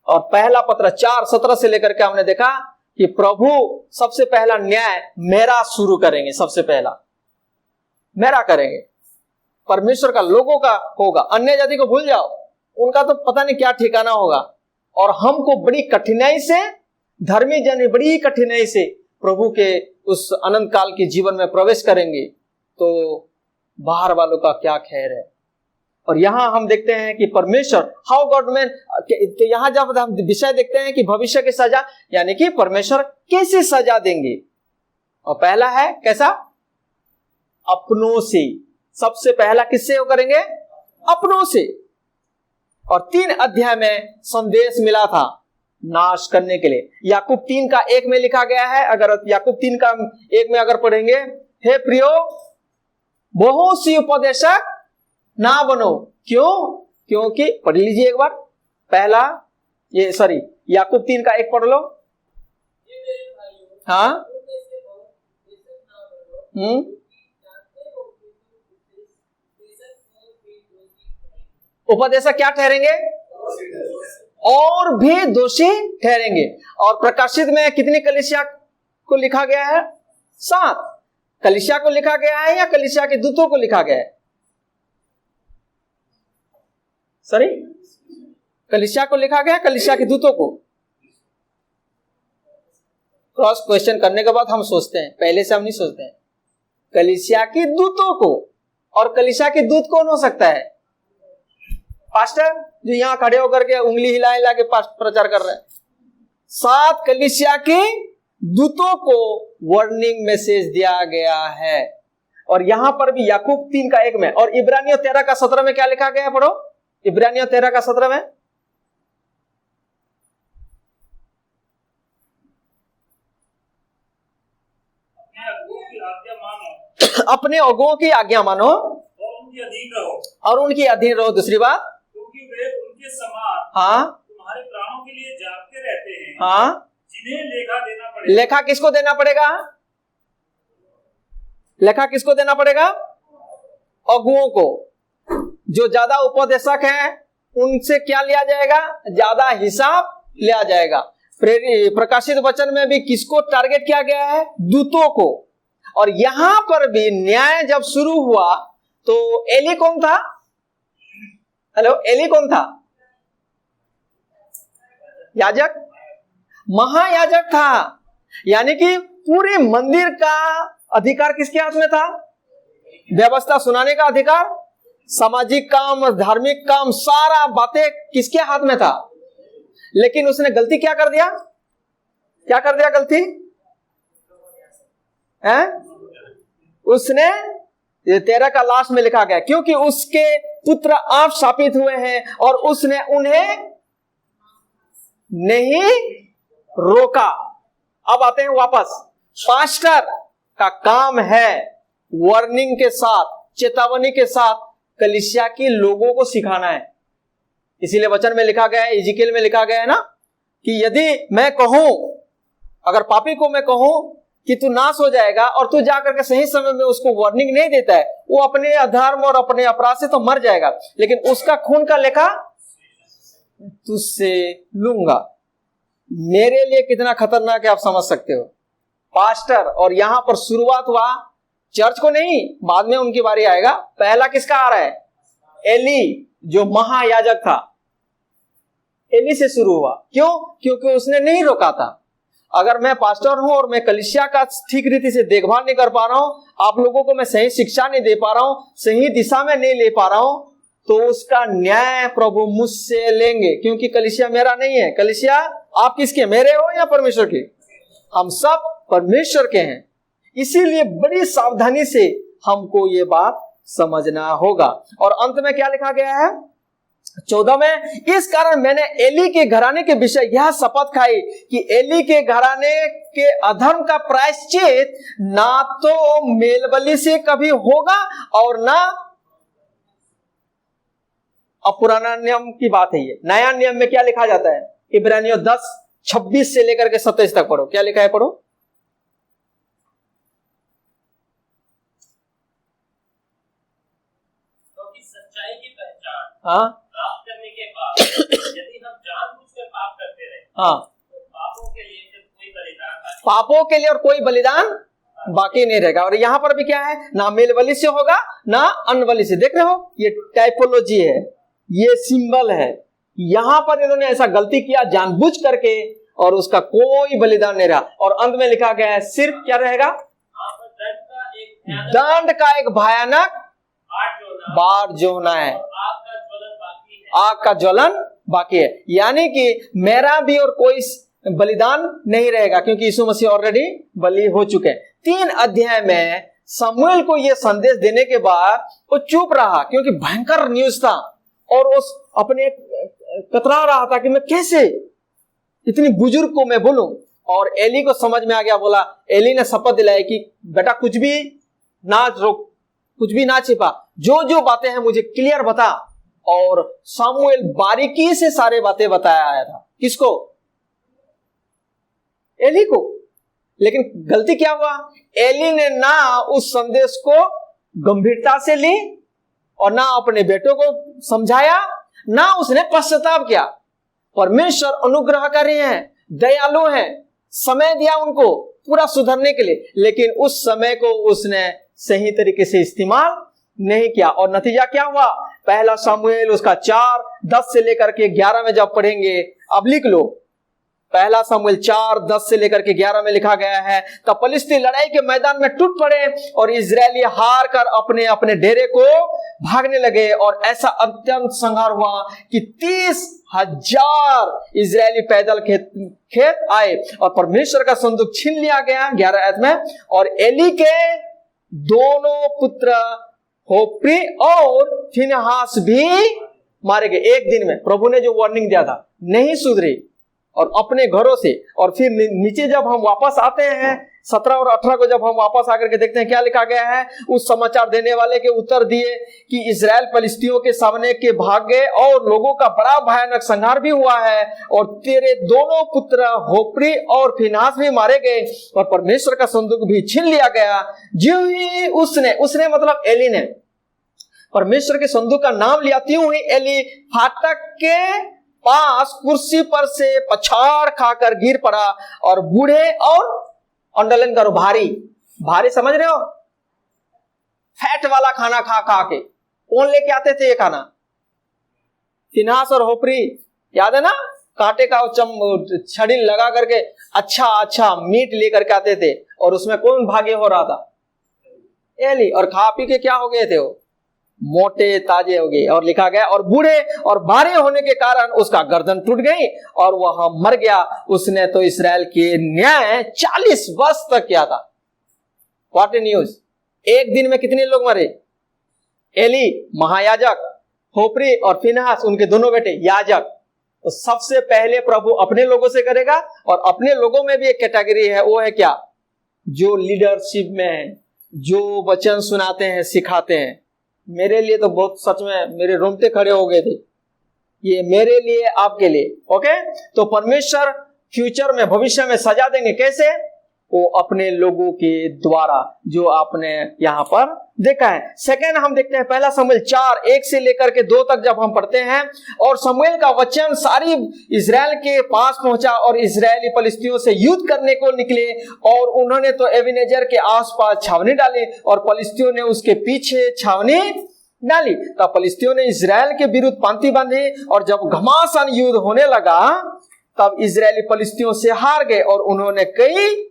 और पहला पत्र 4:17 से लेकर के हमने देखा, कि प्रभु सबसे पहला न्याय मेरा शुरू करेंगे, सबसे पहला मेरा करेंगे, परमेश्वर का, लोगों का होगा। अन्य जाति को भूल जाओ, उनका तो पता नहीं क्या ठिकाना होगा। और हमको बड़ी कठिनाई से, धर्मी जन बड़ी ही कठिनाई से प्रभु के उस अनंत काल के जीवन में प्रवेश करेंगे, तो बाहर वालों का क्या खैर है। और यहां हम देखते हैं कि परमेश्वर हाउ गॉड मैन, तो यहां जब हम विषय देखते हैं कि भविष्य की सजा, यानी कि परमेश्वर कैसे सजा देंगे। और पहला है कैसा, अपनों से। सबसे पहला किससे वो करेंगे, अपनों से। और 3 अध्याय में संदेश मिला था नाश करने के लिए। याकूब 3:1 में लिखा गया है, अगर याकूब 3:1 में अगर पढ़ेंगे, हे प्रियो बहुत सी उपदेशक ना बनो। क्यों? क्योंकि, पढ़ लीजिए एक बार, पहला याकूब 3:1 पढ़ लो। हाँ, उपदेशक क्या ठहरेंगे, और भी दोषी ठहरेंगे। और प्रकाशित में कितनी कलीसिया को लिखा गया है, 7 कलीसिया को लिखा गया है या कलीसिया के दूतों को लिखा गया है? सॉरी, कलीसिया को लिखा गया है, कलीसिया के दूतों को? क्रॉस क्वेश्चन करने के बाद हम सोचते हैं, पहले से हम नहीं सोचते हैं। कलीसिया के दूतों को, और कलीसिया के दूत कौन हो सकता है? पास्टर जो यहां खड़े होकर के उंगली हिला हिला के प्रचार कर रहे हैं। 7 कलीसिया के दूतों को वार्निंग मैसेज दिया गया है। और यहां पर भी याकूब 3:1 में, और इब्रानियों 13:17 में क्या लिखा गया है, पढ़ो। इब्रानियों 13:17 में, अपने अगुओं की आज्ञा मानो और उनकी अधीन रहो। दूसरी बात, क्योंकि वे उनके समान हाँ तुम्हारे प्राणों के लिए जागते रहते हैं, हाँ, जिन्हें लेखा देना पड़ेगा। लेखा किसको देना पड़ेगा? लेखा किसको देना पड़ेगा? अगुओं को। जो ज्यादा उपदेशक हैं उनसे क्या लिया जाएगा? ज्यादा हिसाब लिया जाएगा। प्रकाशित वचन में भी किसको टारगेट किया गया है? दूतों को। और यहां पर भी न्याय जब शुरू हुआ तो एली कौन था? हेलो, एली कौन था? याजक, महायाजक था। यानी कि पूरे मंदिर का अधिकार किसके हाथ में था? व्यवस्था सुनाने का अधिकार, सामाजिक काम, धार्मिक काम, सारा बातें किसके हाथ में था? लेकिन उसने गलती क्या कर दिया? क्या कर दिया गलती है? उसने, ये 13 का लास्ट में लिखा गया, क्योंकि उसके पुत्र आप शापित हुए हैं और उसने उन्हें नहीं रोका। अब आते हैं वापस। पास्टर का काम है वार्निंग के साथ, चेतावनी के साथ कलीसिया के लोगों को सिखाना है। इसीलिए वचन में लिखा गया है, इजिकेल में लिखा गया है ना, कि यदि मैं कहूं, अगर पापी को मैं कहूं कि तू नाश हो जाएगा और तू जाकर के सही समय में उसको वार्निंग नहीं देता है, वो अपने अधर्म और अपने अपराध से तो मर जाएगा, लेकिन उसका खून का लेखा तुझसे लूंगा। मेरे लिए कितना खतरनाक है आप समझ सकते हो। पास्टर, और यहां पर शुरुआत हुआ चर्च को नहीं, बाद में उनकी बारी आएगा। पहला किसका आ रहा है? एली, जो महायाजक था। एली से शुरू हुआ। क्यों? क्योंकि उसने नहीं रोका था। अगर मैं पास्टर हूं और मैं कलीसिया का ठीक रीति से देखभाल नहीं कर पा रहा हूं, आप लोगों को मैं सही शिक्षा नहीं दे पा रहा हूं, सही दिशा में नहीं ले पा रहा हूं, तो उसका न्याय प्रभु मुझसे लेंगे। क्योंकि कलीसिया मेरा नहीं है। कलीसिया आप किसके? मेरे हो या परमेश्वर के? हम सब परमेश्वर के हैं। इसीलिए बड़ी सावधानी से हमको ये बात समझना होगा। और अंत में क्या लिखा गया है 14 में, इस कारण मैंने एली के घराने के विषय यह शपथ खाई कि एली के घराने के अधर्म का प्रायश्चित ना तो मेलबलि से कभी होगा और ना, अब पुराना नियम की बात है ये, नया नियम में क्या लिखा जाता है? इब्रानियों 10:26 से लेकर के 27 तक पढ़ो। क्या लिखा है? पढ़ो। सच्चाई की पहचान हाँ, प्राप्त करने के बाद यदि हम जानबूझकर पाप करते रहे, हाँ, तो पापों के लिए फिर कोई बलिदान पापों के लिए और कोई बलिदान बाकी नहीं रहेगा। और यहां पर भी क्या है, ना मेल बलि से होगा ना अन्न बलि से। देख रहे हो, ये टाइपोलॉजी है, ये सिंबल है। यहां पर इन्होंने ऐसा गलती किया जानबूझ करके, और उसका कोई बलिदान नहीं रहा। और अंत में लिखा गया है सिर्फ क्या रहेगा, दंड का एक भयानक बाढ़ जो होना है, आग का ज्वलन बाकी है। यानी कि मेरा भी और कोई बलिदान नहीं रहेगा, क्योंकि यीशु मसीह ऑलरेडी बलि हो चुके हैं। 3 अध्याय में शमूएल को यह संदेश देने के बाद वो चुप रहा, क्योंकि भयंकर न्यूज था, और उस अपने कतरा रहा था कि मैं कैसे इतनी बुजुर्ग को मैं बोलूं। और एली को समझ में आ गया, बोला, एली ने शपथ दिलाई कि बेटा कुछ भी ना रोक, कुछ भी ना छिपा, जो जो बातें हैं मुझे क्लियर बता। और शमूएल बारीकी से सारे बातें बताया आया था। किसको? एली को। लेकिन गलती क्या हुआ, एली ने ना उस संदेश को गंभीरता से ली, और ना अपने बेटों को समझाया, ना उसने पश्चाताप किया। परमेश्वर अनुग्रहकारी हैं, दयालु हैं, समय दिया उनको पूरा सुधरने के लिए, लेकिन उस समय को उसने सही तरीके से इस्तेमाल नहीं किया। और नतीजा क्या हुआ, पहला शमूएल उसका 4:10 से लेकर के 11 में जब पढ़ेंगे, अब लिख लो, पहला शमूएल 4:10 से लेकर के 11 में लिखा गया है, तब फलिस्ती लड़ाई के मैदान में टूट पड़े और इजरायली हार कर अपने अपने डेरे को भागने लगे। और ऐसा अत्यंत संहार हुआ कि 30,000 इजरायली पैदल खेत आए, और परमेश्वर का संदूक छीन लिया गया 11 आयत में। और एली के दोनों पुत्र होप्री और फिनहास भी मारे गए। एक दिन में प्रभु ने जो वार्निंग दिया था, नहीं सुधरे और अपने घरों से। और फिर नीचे जब हम वापस आते हैं 17 और 18 को जब हम वापस आकर के देखते हैं, क्या लिखा गया है, उस समाचार देने वाले के उत्तर दिए कि इजराइल फलिस्तियों के सामने के भाग गए और लोगों का बड़ा भयानक संहार भी हुआ है, और तेरे दोनों पुत्र होप्री और फिनहास भी मारे गए, और परमेश्वर का संदूक भी छीन लिया गया। जो ही उसने मतलब एली ने परमेश्वर के संदूक का नाम लिया, त्यों ही एली फाटक के पास कुर्सी पर से पछाड़ खाकर गिर पड़ा, और बूढ़े और अंडलन करो भारी समझ रहे हो, फैट वाला खाना खा खा के। कौन लेके आते थे ये खाना? फिनहास और होप्री, याद है ना, कांटे का छड़ी लगा करके अच्छा मीट लेकर के आते थे, और उसमें कौन भागे हो रहा था? एली। और खा पी के क्या हो गए थे? वो मोटे ताजे हो गए। और लिखा गया, और बूढ़े और भारी होने के कारण उसका गर्दन टूट गई और वह मर गया। उसने तो इस्राएल के न्याय 40 वर्ष तक किया था। What A news! एक दिन में कितने लोग मरे? एली महायाजक, होप्री और फिनहास उनके दोनों बेटे याजक। तो सबसे पहले प्रभु अपने लोगों से करेगा, और अपने लोगों में भी एक कैटेगरी है, वो है क्या? जो लीडरशिप में है, जो वचन सुनाते हैं, सिखाते हैं। मेरे लिए तो बहुत, सच में मेरे रोंगटे खड़े हो गए थे, ये मेरे लिए, आपके लिए। ओके, तो परमेश्वर फ्यूचर में, भविष्य में सजा देंगे। कैसे? वो अपने लोगों के द्वारा, जो आपने यहां पर देखा है। सेकेंड हम देखते हैं पहला शमूएल 4:1 से लेकर के 2 तक जब हम पढ़ते हैं, और शमूएल का वचन सारी इजराइल के पास पहुंचा, और इजरायली फलिस्तियों से युद्ध करने को निकले, और उन्होंने तो एबेनेजेर के आसपास छावनी डाली, और फलिस्तियों ने उसके पीछे छावनी डाली। तब फलिस्तियों ने इजराइल के विरुद्ध पांति बांधी, और जब घमासान युद्ध होने लगा, तब इजरायली फलिस्तियों से हार गए, और उन्होंने कई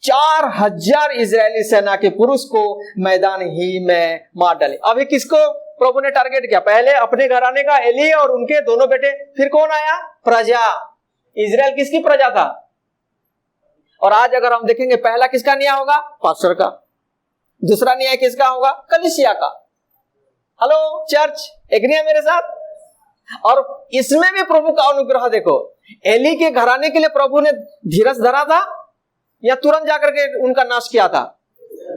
4,000 इजरायली सेना के पुरुष को मैदान ही में मार डाले। अभी किसको प्रभु ने टारगेट किया? पहले अपने घराने का एली और उनके दोनों बेटे, फिर कौन आया? प्रजा। इजराइल किसकी प्रजा था? और आज अगर हम देखेंगे, पहला किसका न्याय होगा? पास्टर का। दूसरा न्याय किसका होगा? कलीसिया का। हेलो चर्च, एक न्याय मेरे साथ। और इसमें भी प्रभु का अनुग्रह देखो, एली के घराने के लिए प्रभु ने धीरज धरा था या तुरंत जाकर के उनका नाश किया था?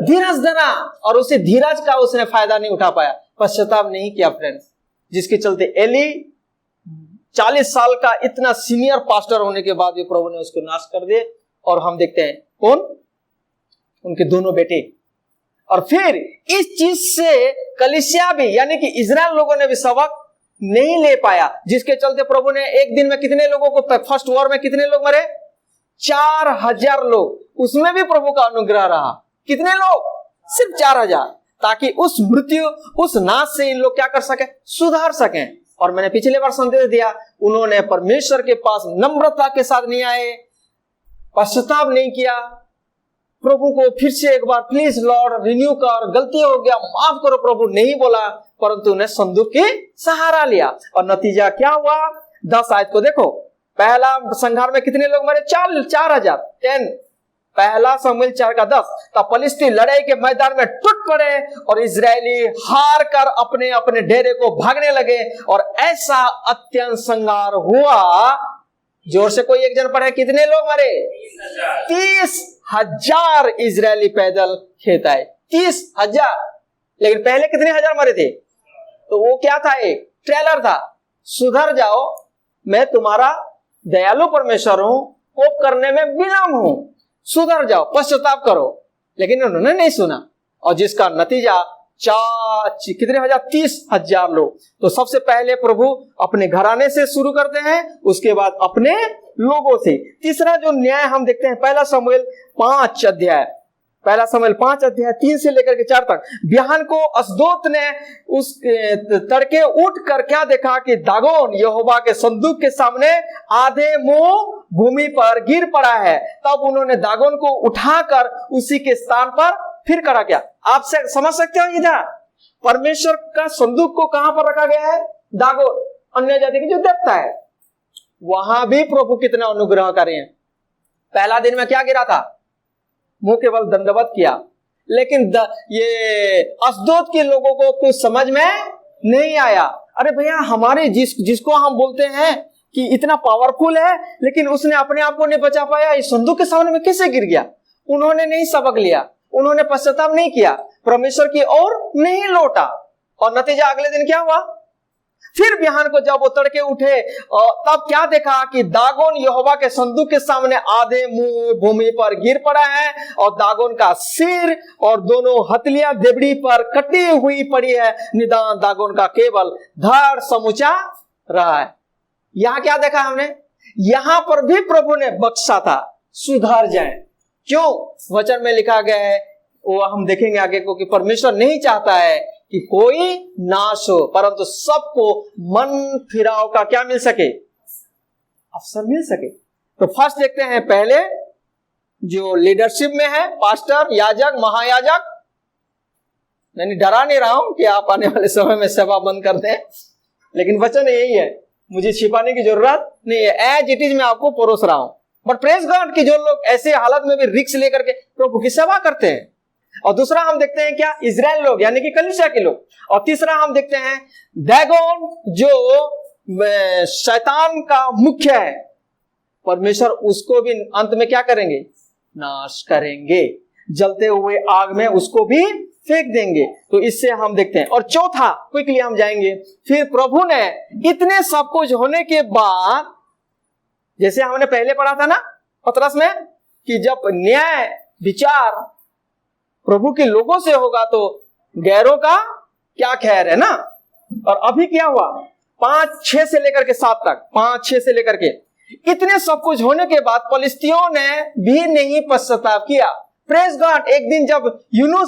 धीरज धरा, और उसे धीरज का उसने फायदा नहीं उठा पाया, पश्चाताप नहीं किया फ्रेंड्स, जिसके चलते एली 40 साल का इतना सीनियर पास्टर होने के बाद भी प्रभु ने उसको नाश कर दिए। और हम देखते हैं कौन? उनके दोनों बेटे। और फिर इस चीज से कलीसिया भी, यानी कि इजराइल लोगों ने भी सबक नहीं ले पाया, जिसके चलते प्रभु ने एक दिन में कितने लोगों को, फर्स्ट वॉर में कितने लोग मरे? 4,000 लोग, उसमें भी प्रभु का अनुग्रह रहा। कितने लोग? सिर्फ 4,000, ताकि उस मृत्यु, उस नाश से इन लोग क्या कर सके? सुधार सकें। और मैंने पिछले बार संदेश दिया, उन्होंने परमेश्वर के पास नम्रता के साथ नहीं आए, पश्चाताप नहीं किया, प्रभु को फिर से एक बार प्लीज लॉर्ड रिन्यू कर, गलती हो गया माफ करो प्रभु नहीं बोला, परंतु उन्हें संदूक के सहारा लिया। और नतीजा क्या हुआ? 10 आयत को देखो। पहला संहार में कितने लोग मरे? 4,000। 10 पहला शमूएल 4:10। तब फलिस्ती लड़ाई के मैदान में टूट पड़े और इजरायली हार कर अपने अपने डेरे को भागने लगे, और ऐसा अत्यंत संहार हुआ। जोर से कोई एक जन पढ़े, कितने लोग मरे? 30,000 इजरायली पैदल खेत आए। 30,000। लेकिन पहले कितने हजार मरे थे? तो वो क्या था? एक ट्रेलर था, सुधर जाओ, मैं तुम्हारा दयालु परमेश्वर हूं, कोप करने में विलंब हूं, सुधर जाओ, पश्चाताप करो। लेकिन उन्होंने नहीं सुना, और जिसका नतीजा कितने हजार? 30,000 लोग। तो सबसे पहले प्रभु अपने घराने से शुरू करते हैं, उसके बाद अपने लोगों से। तीसरा जो न्याय हम देखते हैं, पहला शमूएल 5 अध्याय 3 से लेकर के 4 तक। बिहान को अस्दोत ने उस तड़के उठ कर क्या देखा कि दागोन यहोवा के संदूक के सामने आधे मुंह भूमि पर गिर पड़ा है। तब उन्होंने दागोन को उठाकर उसी के स्थान पर फिर खड़ा किया। आप समझ सकते हो इधर परमेश्वर का संदूक को कहां पर रखा गया है? दागोन, अन्य जाति की जो देवता है, वहां भी प्रभु कितना अनुग्रहकारी है। पहला दिन में क्या गिरा था? मुंह केवल दंडवत किया। लेकिन ये अस्दोद के लोगों को कुछ समझ में नहीं आया। अरे भैया, हमारे जिसको हम बोलते हैं कि इतना पावरफुल है, लेकिन उसने अपने आप को नहीं बचा पाया, इस संदूक के सामने में कैसे गिर गया? उन्होंने नहीं सबक लिया, उन्होंने पश्चाताप नहीं किया, परमेश्वर की ओर नहीं लौटा। और नतीजा अगले दिन क्या हुआ? फिर बिहान को जब वो तड़के उठे, तब क्या देखा कि दागोन यहोवा के संदूक के सामने आधे मुंह भूमि पर गिर पड़ा है, और दागोन का सिर और दोनों हथलियां देवड़ी पर कटी हुई पड़ी है। निदान दागोन का केवल धड़ समूचा रहा है। यहां क्या देखा हमने? यहां पर भी प्रभु ने बख्शा था, सुधर जाए। क्यों? वचन में लिखा गया है, वो हम देखेंगे आगे को, कि परमेश्वर नहीं चाहता है कि कोई नाश हो, परंतु सबको मन फिराव का क्या मिल सके? अवसर मिल सके। तो फर्स्ट देखते हैं, पहले जो लीडरशिप में है, पास्टर, याजक, महायाजक। मैंने डरा नहीं रहा हूं कि आप आने वाले समय में सेवा बंद कर दें, लेकिन वचन यही है, मुझे छिपाने की जरूरत नहीं है, एज इट इज मैं आपको परोस रहा हूं। बट प्रेज गॉड कि जो लोग ऐसे हालत में भी रिस्क लेकर के प्रभु की सेवा करते हैं। और दूसरा हम देखते हैं क्या? इजराइल लोग, यानी कि कलीसिया के लोग। और तीसरा हम देखते हैं दागोन, जो शैतान का मुख्य है, परमेश्वर उसको भी अंत में क्या करेंगे? नाश करेंगे, जलते हुए आग में उसको भी फेंक देंगे। तो इससे हम देखते हैं। और चौथा, क्विकली हम जाएंगे, फिर प्रभु ने इतने सब कुछ होने के बाद, जैसे हमने पहले पढ़ा था ना पतरस में, कि जब न्याय विचार प्रभु के लोगों से होगा तो गैरों का क्या खैर है ना। और अभी क्या हुआ? 5-6 से लेकर के 7 तक, 5-6 से लेकर के, इतने सब कुछ होने के बाद फलिस्तियों ने भी नहीं पश्चाताप किया। Praise God. एक दिन जब योना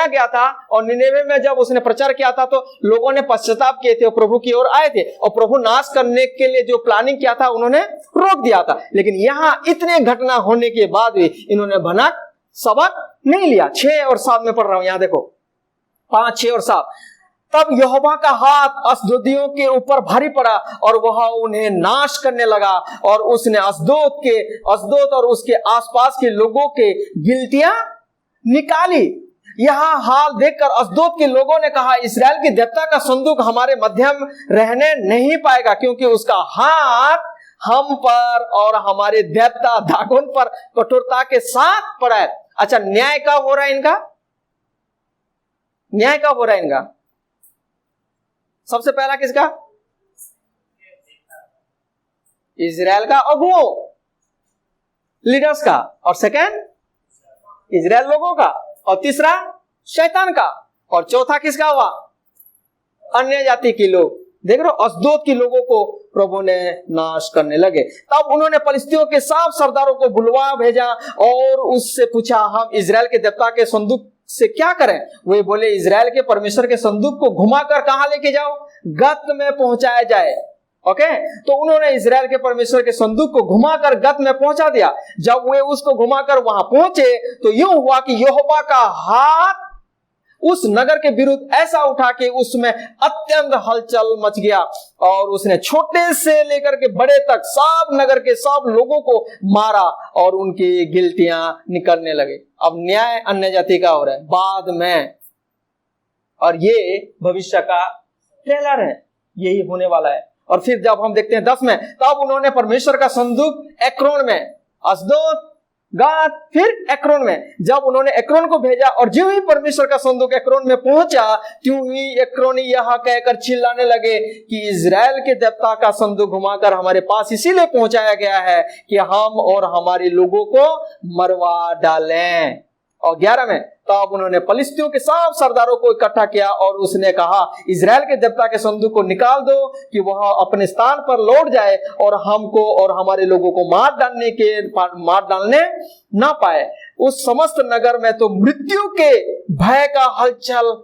गया था और निनेवे में जब उसने प्रचार किया था, तो लोगों ने पश्चाताप किए थे और प्रभु की ओर आए थे, और प्रभु नाश करने के लिए जो प्लानिंग किया था उन्होंने रोक दिया था। लेकिन यहां इतने घटना होने के बाद भी इन्होंने भनक सबक नहीं लिया। 6 और 7 में पढ़ रहा हूं, यहां देखो, 5, 6 और 7। तब यहोवा का हाथ अस्दोदियों के ऊपर भारी पड़ा और वह उन्हें नाश करने लगा, और उसने अस्दोद और उसके आसपास के लोगों के गिलटियां निकाली। यहां हाल देखकर अस्दोद के लोगों ने कहा, इस्राएल की देवता का संदूक हमारे मध्यम रहने नहीं पाएगा, क्योंकि उसका हाथ हम पर और हमारे देवता दागोन पर कठोरता के साथ पड़ा है। अच्छा, न्याय कब हो रहा है इनका? न्याय कब हो रहा है इनका? सबसे पहला किसका? इजराइल का अगुओं, लीडर्स का। और सेकंड इजराइल लोगों का। और तीसरा शैतान का। और चौथा किसका हुआ? अन्य जाति के लोग। देख रहे हो, अशदोद के लोगों को प्रभु ने नाश करने लगे। तब उन्होंने फलिस्तियों के सब सरदारों को बुलवा भेजा और उससे पूछा, हम इजराइल के देवता के संदूक से क्या करें? वे बोले, इजराइल के परमेश्वर के संदूक को घुमाकर कहां लेके जाओ? गत में पहुंचाया जाए। ओके, तो उन्होंने इजराइल के परमेश्वर के संदूक को घुमाकर गत में पहुंचा दिया। जब वे उसको घुमाकर वहां पहुंचे तो यूं हुआ कि यहोवा का हाथ उस नगर के विरुद्ध ऐसा उठा कि उसमें अत्यंत हलचल मच गया और उसने छोटे से लेकर के बड़े तक सब नगर के सब लोगों को मारा और उनकी गिल्टियां निकलने लगे। अब न्याय अन्य जाति का हो रहा है बाद में, और ये भविष्य का ट्रेलर है, यही होने वाला है। और फिर जब हम देखते हैं 10 में, तब उन्होंने परमेश्वर का संदूक एक्रोन में, अशदोद, गात, फिर एक्रोन में, जब उन्होंने एक्रोन को भेजा और जो ही परमेश्वर का संदूक एक्रोन में पहुंचा, त्यों ही एक्रोनी यह कहकर चिल्लाने लगे कि इजराइल के देवता का संदूक घुमाकर हमारे पास इसीलिए पहुंचाया गया है कि हम और हमारे लोगों को मरवा डालें। और 11 में, तब उन्होंने फलिस्तियों के सब सरदारों को इकट्ठा किया और उसने कहा, इजराइल के देवता के संदूक को निकाल दो कि वह अपने स्थान पर लौट जाए और हमको और हमारे लोगों को मार डालने ना पाए। उस समस्त नगर में तो मृत्यु के भय का हलचल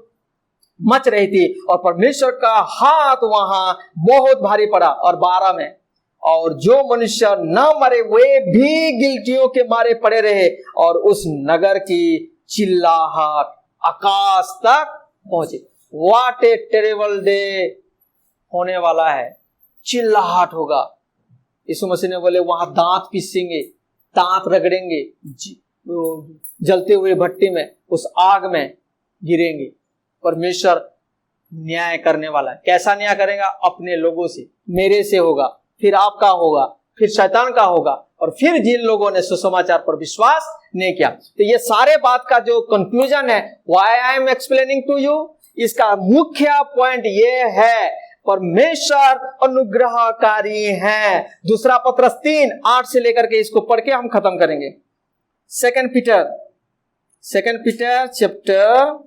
मच रही थी और परमेश्वर का हाथ वहां बहुत भारी पड़ा। और 12 में, और जो मनुष्य न मरे वे भी गिल्टियों के मारे पड़े रहे और उस नगर की चिल्लाहट आकाश तक पहुंची। व्हाट ए टेरेबल डे होने वाला है, चिल्लाहट होगा। यीशु मसीह ने बोले वहां दांत पीसेंगे, दांत रगड़ेंगे, जलते हुए भट्टी में, उस आग में गिरेंगे। परमेश्वर न्याय करने वाला है। कैसा न्याय करेगा? अपने लोगों से, मेरे से होगा, फिर आपका होगा, फिर शैतान का होगा, और फिर जिन लोगों ने सुसमाचार पर विश्वास नहीं किया। तो ये सारे बात का जो कंक्लूजन है, why I am explaining to you, इसका मुख्य पॉइंट ये है, परमेश्वर अनुग्रहकारी है। दूसरा पत्रस 3:8 से लेकर के इसको पढ़ के हम खत्म करेंगे। सेकंड पीटर चैप्टर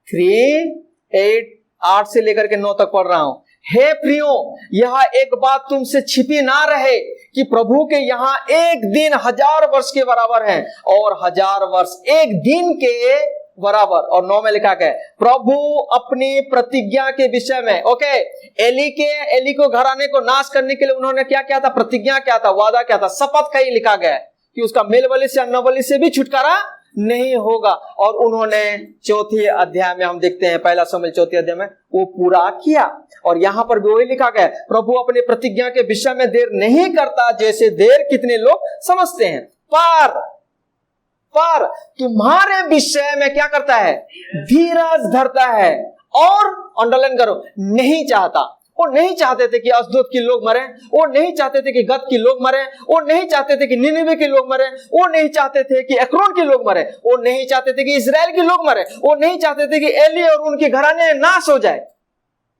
3:8 से लेकर के 9 तक पढ़ रहा हूं। हे प्रियो, यह एक बात तुमसे छिपी ना रहे कि प्रभु के यहाँ एक दिन 1000 वर्ष के बराबर है और 1000 वर्ष एक दिन के बराबर। और 9 में लिखा है, प्रभु अपनी प्रतिज्ञा के विषय में, ओके, एली को घराने को नाश करने के लिए उन्होंने क्या किया था? प्रतिज्ञा क्या था? वादा क्या था? शपथ का ही लिखा गया कि उसका मेल बलि से अन्न बलि से भी छुटकारा नहीं होगा। और उन्होंने 4 अध्याय में हम देखते हैं, 1 शमूएल 4 अध्याय में वो पूरा किया। और यहां पर भी वही लिखा गया, प्रभु अपने प्रतिज्ञा के विषय में देर नहीं करता जैसे देर कितने लोग समझते हैं, पर तुम्हारे विषय में क्या करता है? धीरज धरता है। और अंडरलाइन करो, नहीं चाहता। वो नहीं चाहते थे कि अशदोद के लोग मरे, वो नहीं चाहते थे कि गत के लोग मरे, वो नहीं चाहते थे कि निनिवे के लोग मरे, वो नहीं चाहते थे कि एक्रोन के लोग मरे, वो नहीं चाहते थे कि इजराइल के लोग मरे, वो नहीं चाहते थे कि एली और उनके घराने नाश हो जाए।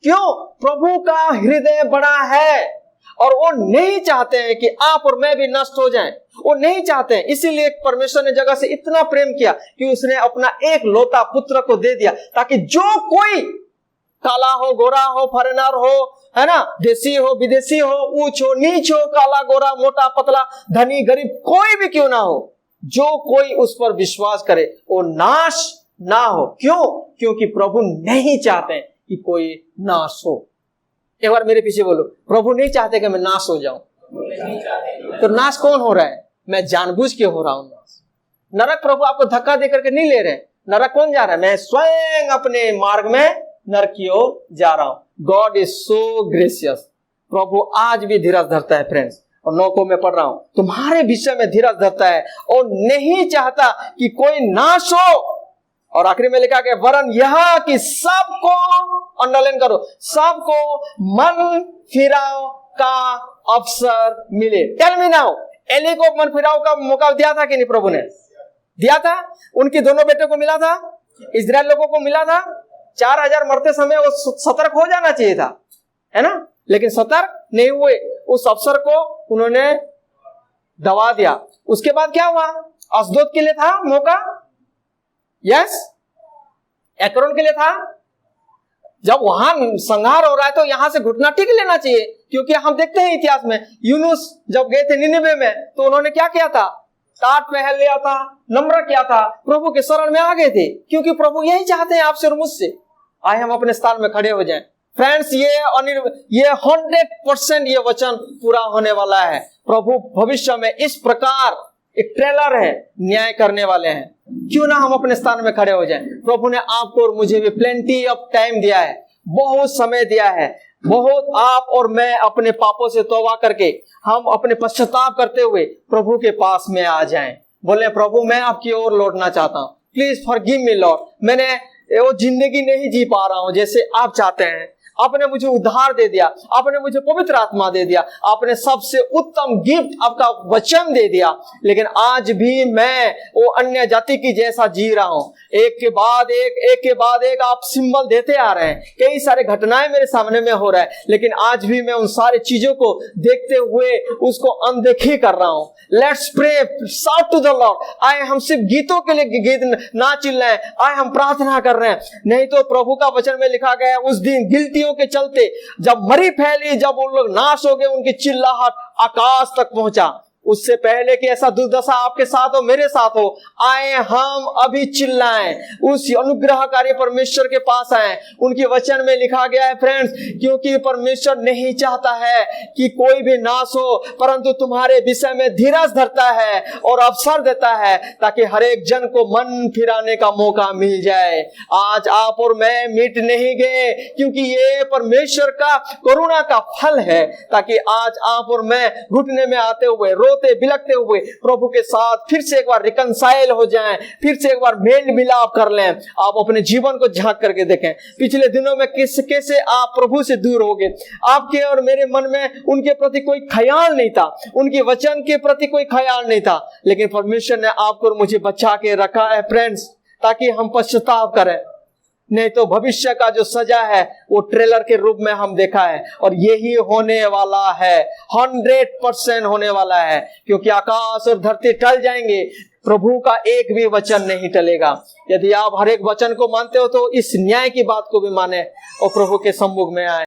क्यों? प्रभु का हृदय बड़ा है और वो नहीं चाहते हैं कि आप और मैं भी नष्ट हो जाएं। वो नहीं चाहते हैं। इसीलिए परमेश्वर ने जगह से इतना प्रेम किया कि उसने अपना एक लौता पुत्र को दे दिया, ताकि जो कोई काला हो, गोरा हो, फॉरेनर हो, है ना, देसी हो, विदेशी हो, ऊंच हो, नीच हो, काला, गोरा, मोटा, पतला, धनी, गरीब, कोई भी क्यों ना हो, जो कोई उस पर विश्वास करे वो नाश ना हो। क्यों? क्योंकि प्रभु नहीं चाहते कि कोई नाश हो। एक बार मेरे पीछे बोलो, प्रभु नहीं चाहते कि मैं नाश हो जाऊं। तो नाश कौन हो रहा है? मैं जानबूझ के हो रहा हूं नाश। नरक प्रभु आपको धक्का देकर के नहीं ले रहे। नरक कौन जा रहा है? मैं स्वयं अपने मार्ग में नरक की ओर जा रहा हूं। God is so gracious. प्रभु आज भी धीरज धरता है फ्रेंड्स। और 9 को मैं पढ़ रहा हूं, तुम्हारे विषय में धीरज धरता है और नहीं चाहता कि कोई नाश हो। और आखिरी में लिखा गया, वरन यह कि सबको, अंडरलाइन करो, सबको मन फिराव का अवसर मिले। टेल मी नाउ, एली को मन फिराव का मौका दिया था कि नहीं? प्रभु ने दिया था। उनके दोनों बेटों को मिला था, इजराइल लोगों को मिला था। 4000 मरते समय वो सतर्क हो जाना चाहिए था, है ना, लेकिन सतर्क नहीं हुए। उस अवसर को उन्होंने दबा दिया। उसके बाद क्या हुआ? अशदोद के लिए था मौका, यस, एक्रोन के लिए था, जब वहां संहार हो रहा है तो यहां से घुटना टेक लेना चाहिए, क्योंकि हम देखते हैं इतिहास में यूनुस जब गए थे निनिवे में तो उन्होंने क्या किया था, टाट पहन लिया था, नम्र किया था, प्रभु के शरण में आ गए थे, क्योंकि प्रभु यही चाहते हैं आपसे और मुझसे। आए हम अपने स्थान में खड़े हो जाएं। फ्रेंड्स, ये 100% ये वचन पूरा होने वाला है। प्रभु भविष्य में इस प्रकार एक ट्रेलर है, न्याय करने वाले हैं। क्यों ना हम अपने स्थान में खड़े हो जाएं। प्रभु ने आपको और मुझे भी प्लेंटी ऑफ टाइम दिया है, बहुत समय दिया है, बहुत। आप और मैं अपने पापों से तौबा करके हम अपने पश्चाताप करते हुए प्रभु के पास में आ जाएं। बोले, प्रभु मैं आपकी ओर लौटना चाहता हूं, प्लीज फॉरगिव मी लॉर्ड। मैंने वो जिंदगी नहीं जी पा रहा हूं जैसे आप चाहते हैं। आपने मुझे उद्धार दे दिया, आपने मुझे पवित्र आत्मा दे दिया, आपने सबसे उत्तम गिफ्ट आपका वचन दे दिया, लेकिन आज भी मैं वो अन्य जाति की जैसा जी रहा हूं। एक के बाद एक आप सिंबल देते आ रहे हैं, कई सारे घटनाएं मेरे सामने में हो रहा है, लेकिन आज भी मैं उन सारी चीजों को देखते हुए उसको अनदेखी कर रहा हूं। Let's pray, shout to the lord. आए हम सिर्फ गीतों के लिए गीत ना चिल्लाएं, आए हम प्रार्थना कर रहे हैं। नहीं तो प्रभु का वचन में लिखा गया है, उस दिन गिलतियों के चलते जब मरी फैली, जब उन लोग नाश हो गए, उनकी चिल्लाहट आकाश तक पहुंचा। उससे पहले कि ऐसा दुर्दशा आपके साथ हो, मेरे साथ हो, आए हम अभी चिल्लाएं, उस अनुग्रहकारी परमेश्वर के पास आए। उनके वचन में लिखा गया है फ्रेंड्स, क्योंकि परमेश्वर नहीं चाहता है कि कोई भी नाश हो, परंतु तुम्हारे विषय में धीरज धरता है और अवसर देता है, ताकि हर एक जन को मन फिराने का मौका मिल जाए। आज आप और मैं मिट नहीं गए, क्योंकि ये परमेश्वर का करुणा का फल है, ताकि आज आप और मैं घुटने में आते हुए, रोते बिलखते हुए प्रभु के साथ फिर से एक बार रिकंसाइल हो जाएं, फिर से एक बार मेल मिलाप कर लें। आप अपने जीवन को झांक करके देखें, पिछले दिनों में कैसे आप प्रभु से दूर हो गए। आपके और मेरे मन में उनके प्रति कोई ख्याल नहीं था, उनके वचन के प्रति कोई ख्याल नहीं था, लेकिन परमेश्वर ने आपको और मुझे बचा के रखा है फ्रेंड्स, ताकि हम पश्चाताप करें। नहीं तो भविष्य का जो सजा है वो ट्रेलर के रूप में हम देखा है, और यही होने वाला है, 100% होने वाला है, क्योंकि आकाश और धरती टल जाएंगे, प्रभु का एक भी वचन नहीं टलेगा। यदि आप हर एक वचन को मानते हो तो इस न्याय की बात को भी माने और प्रभु के सम्मुख में आए।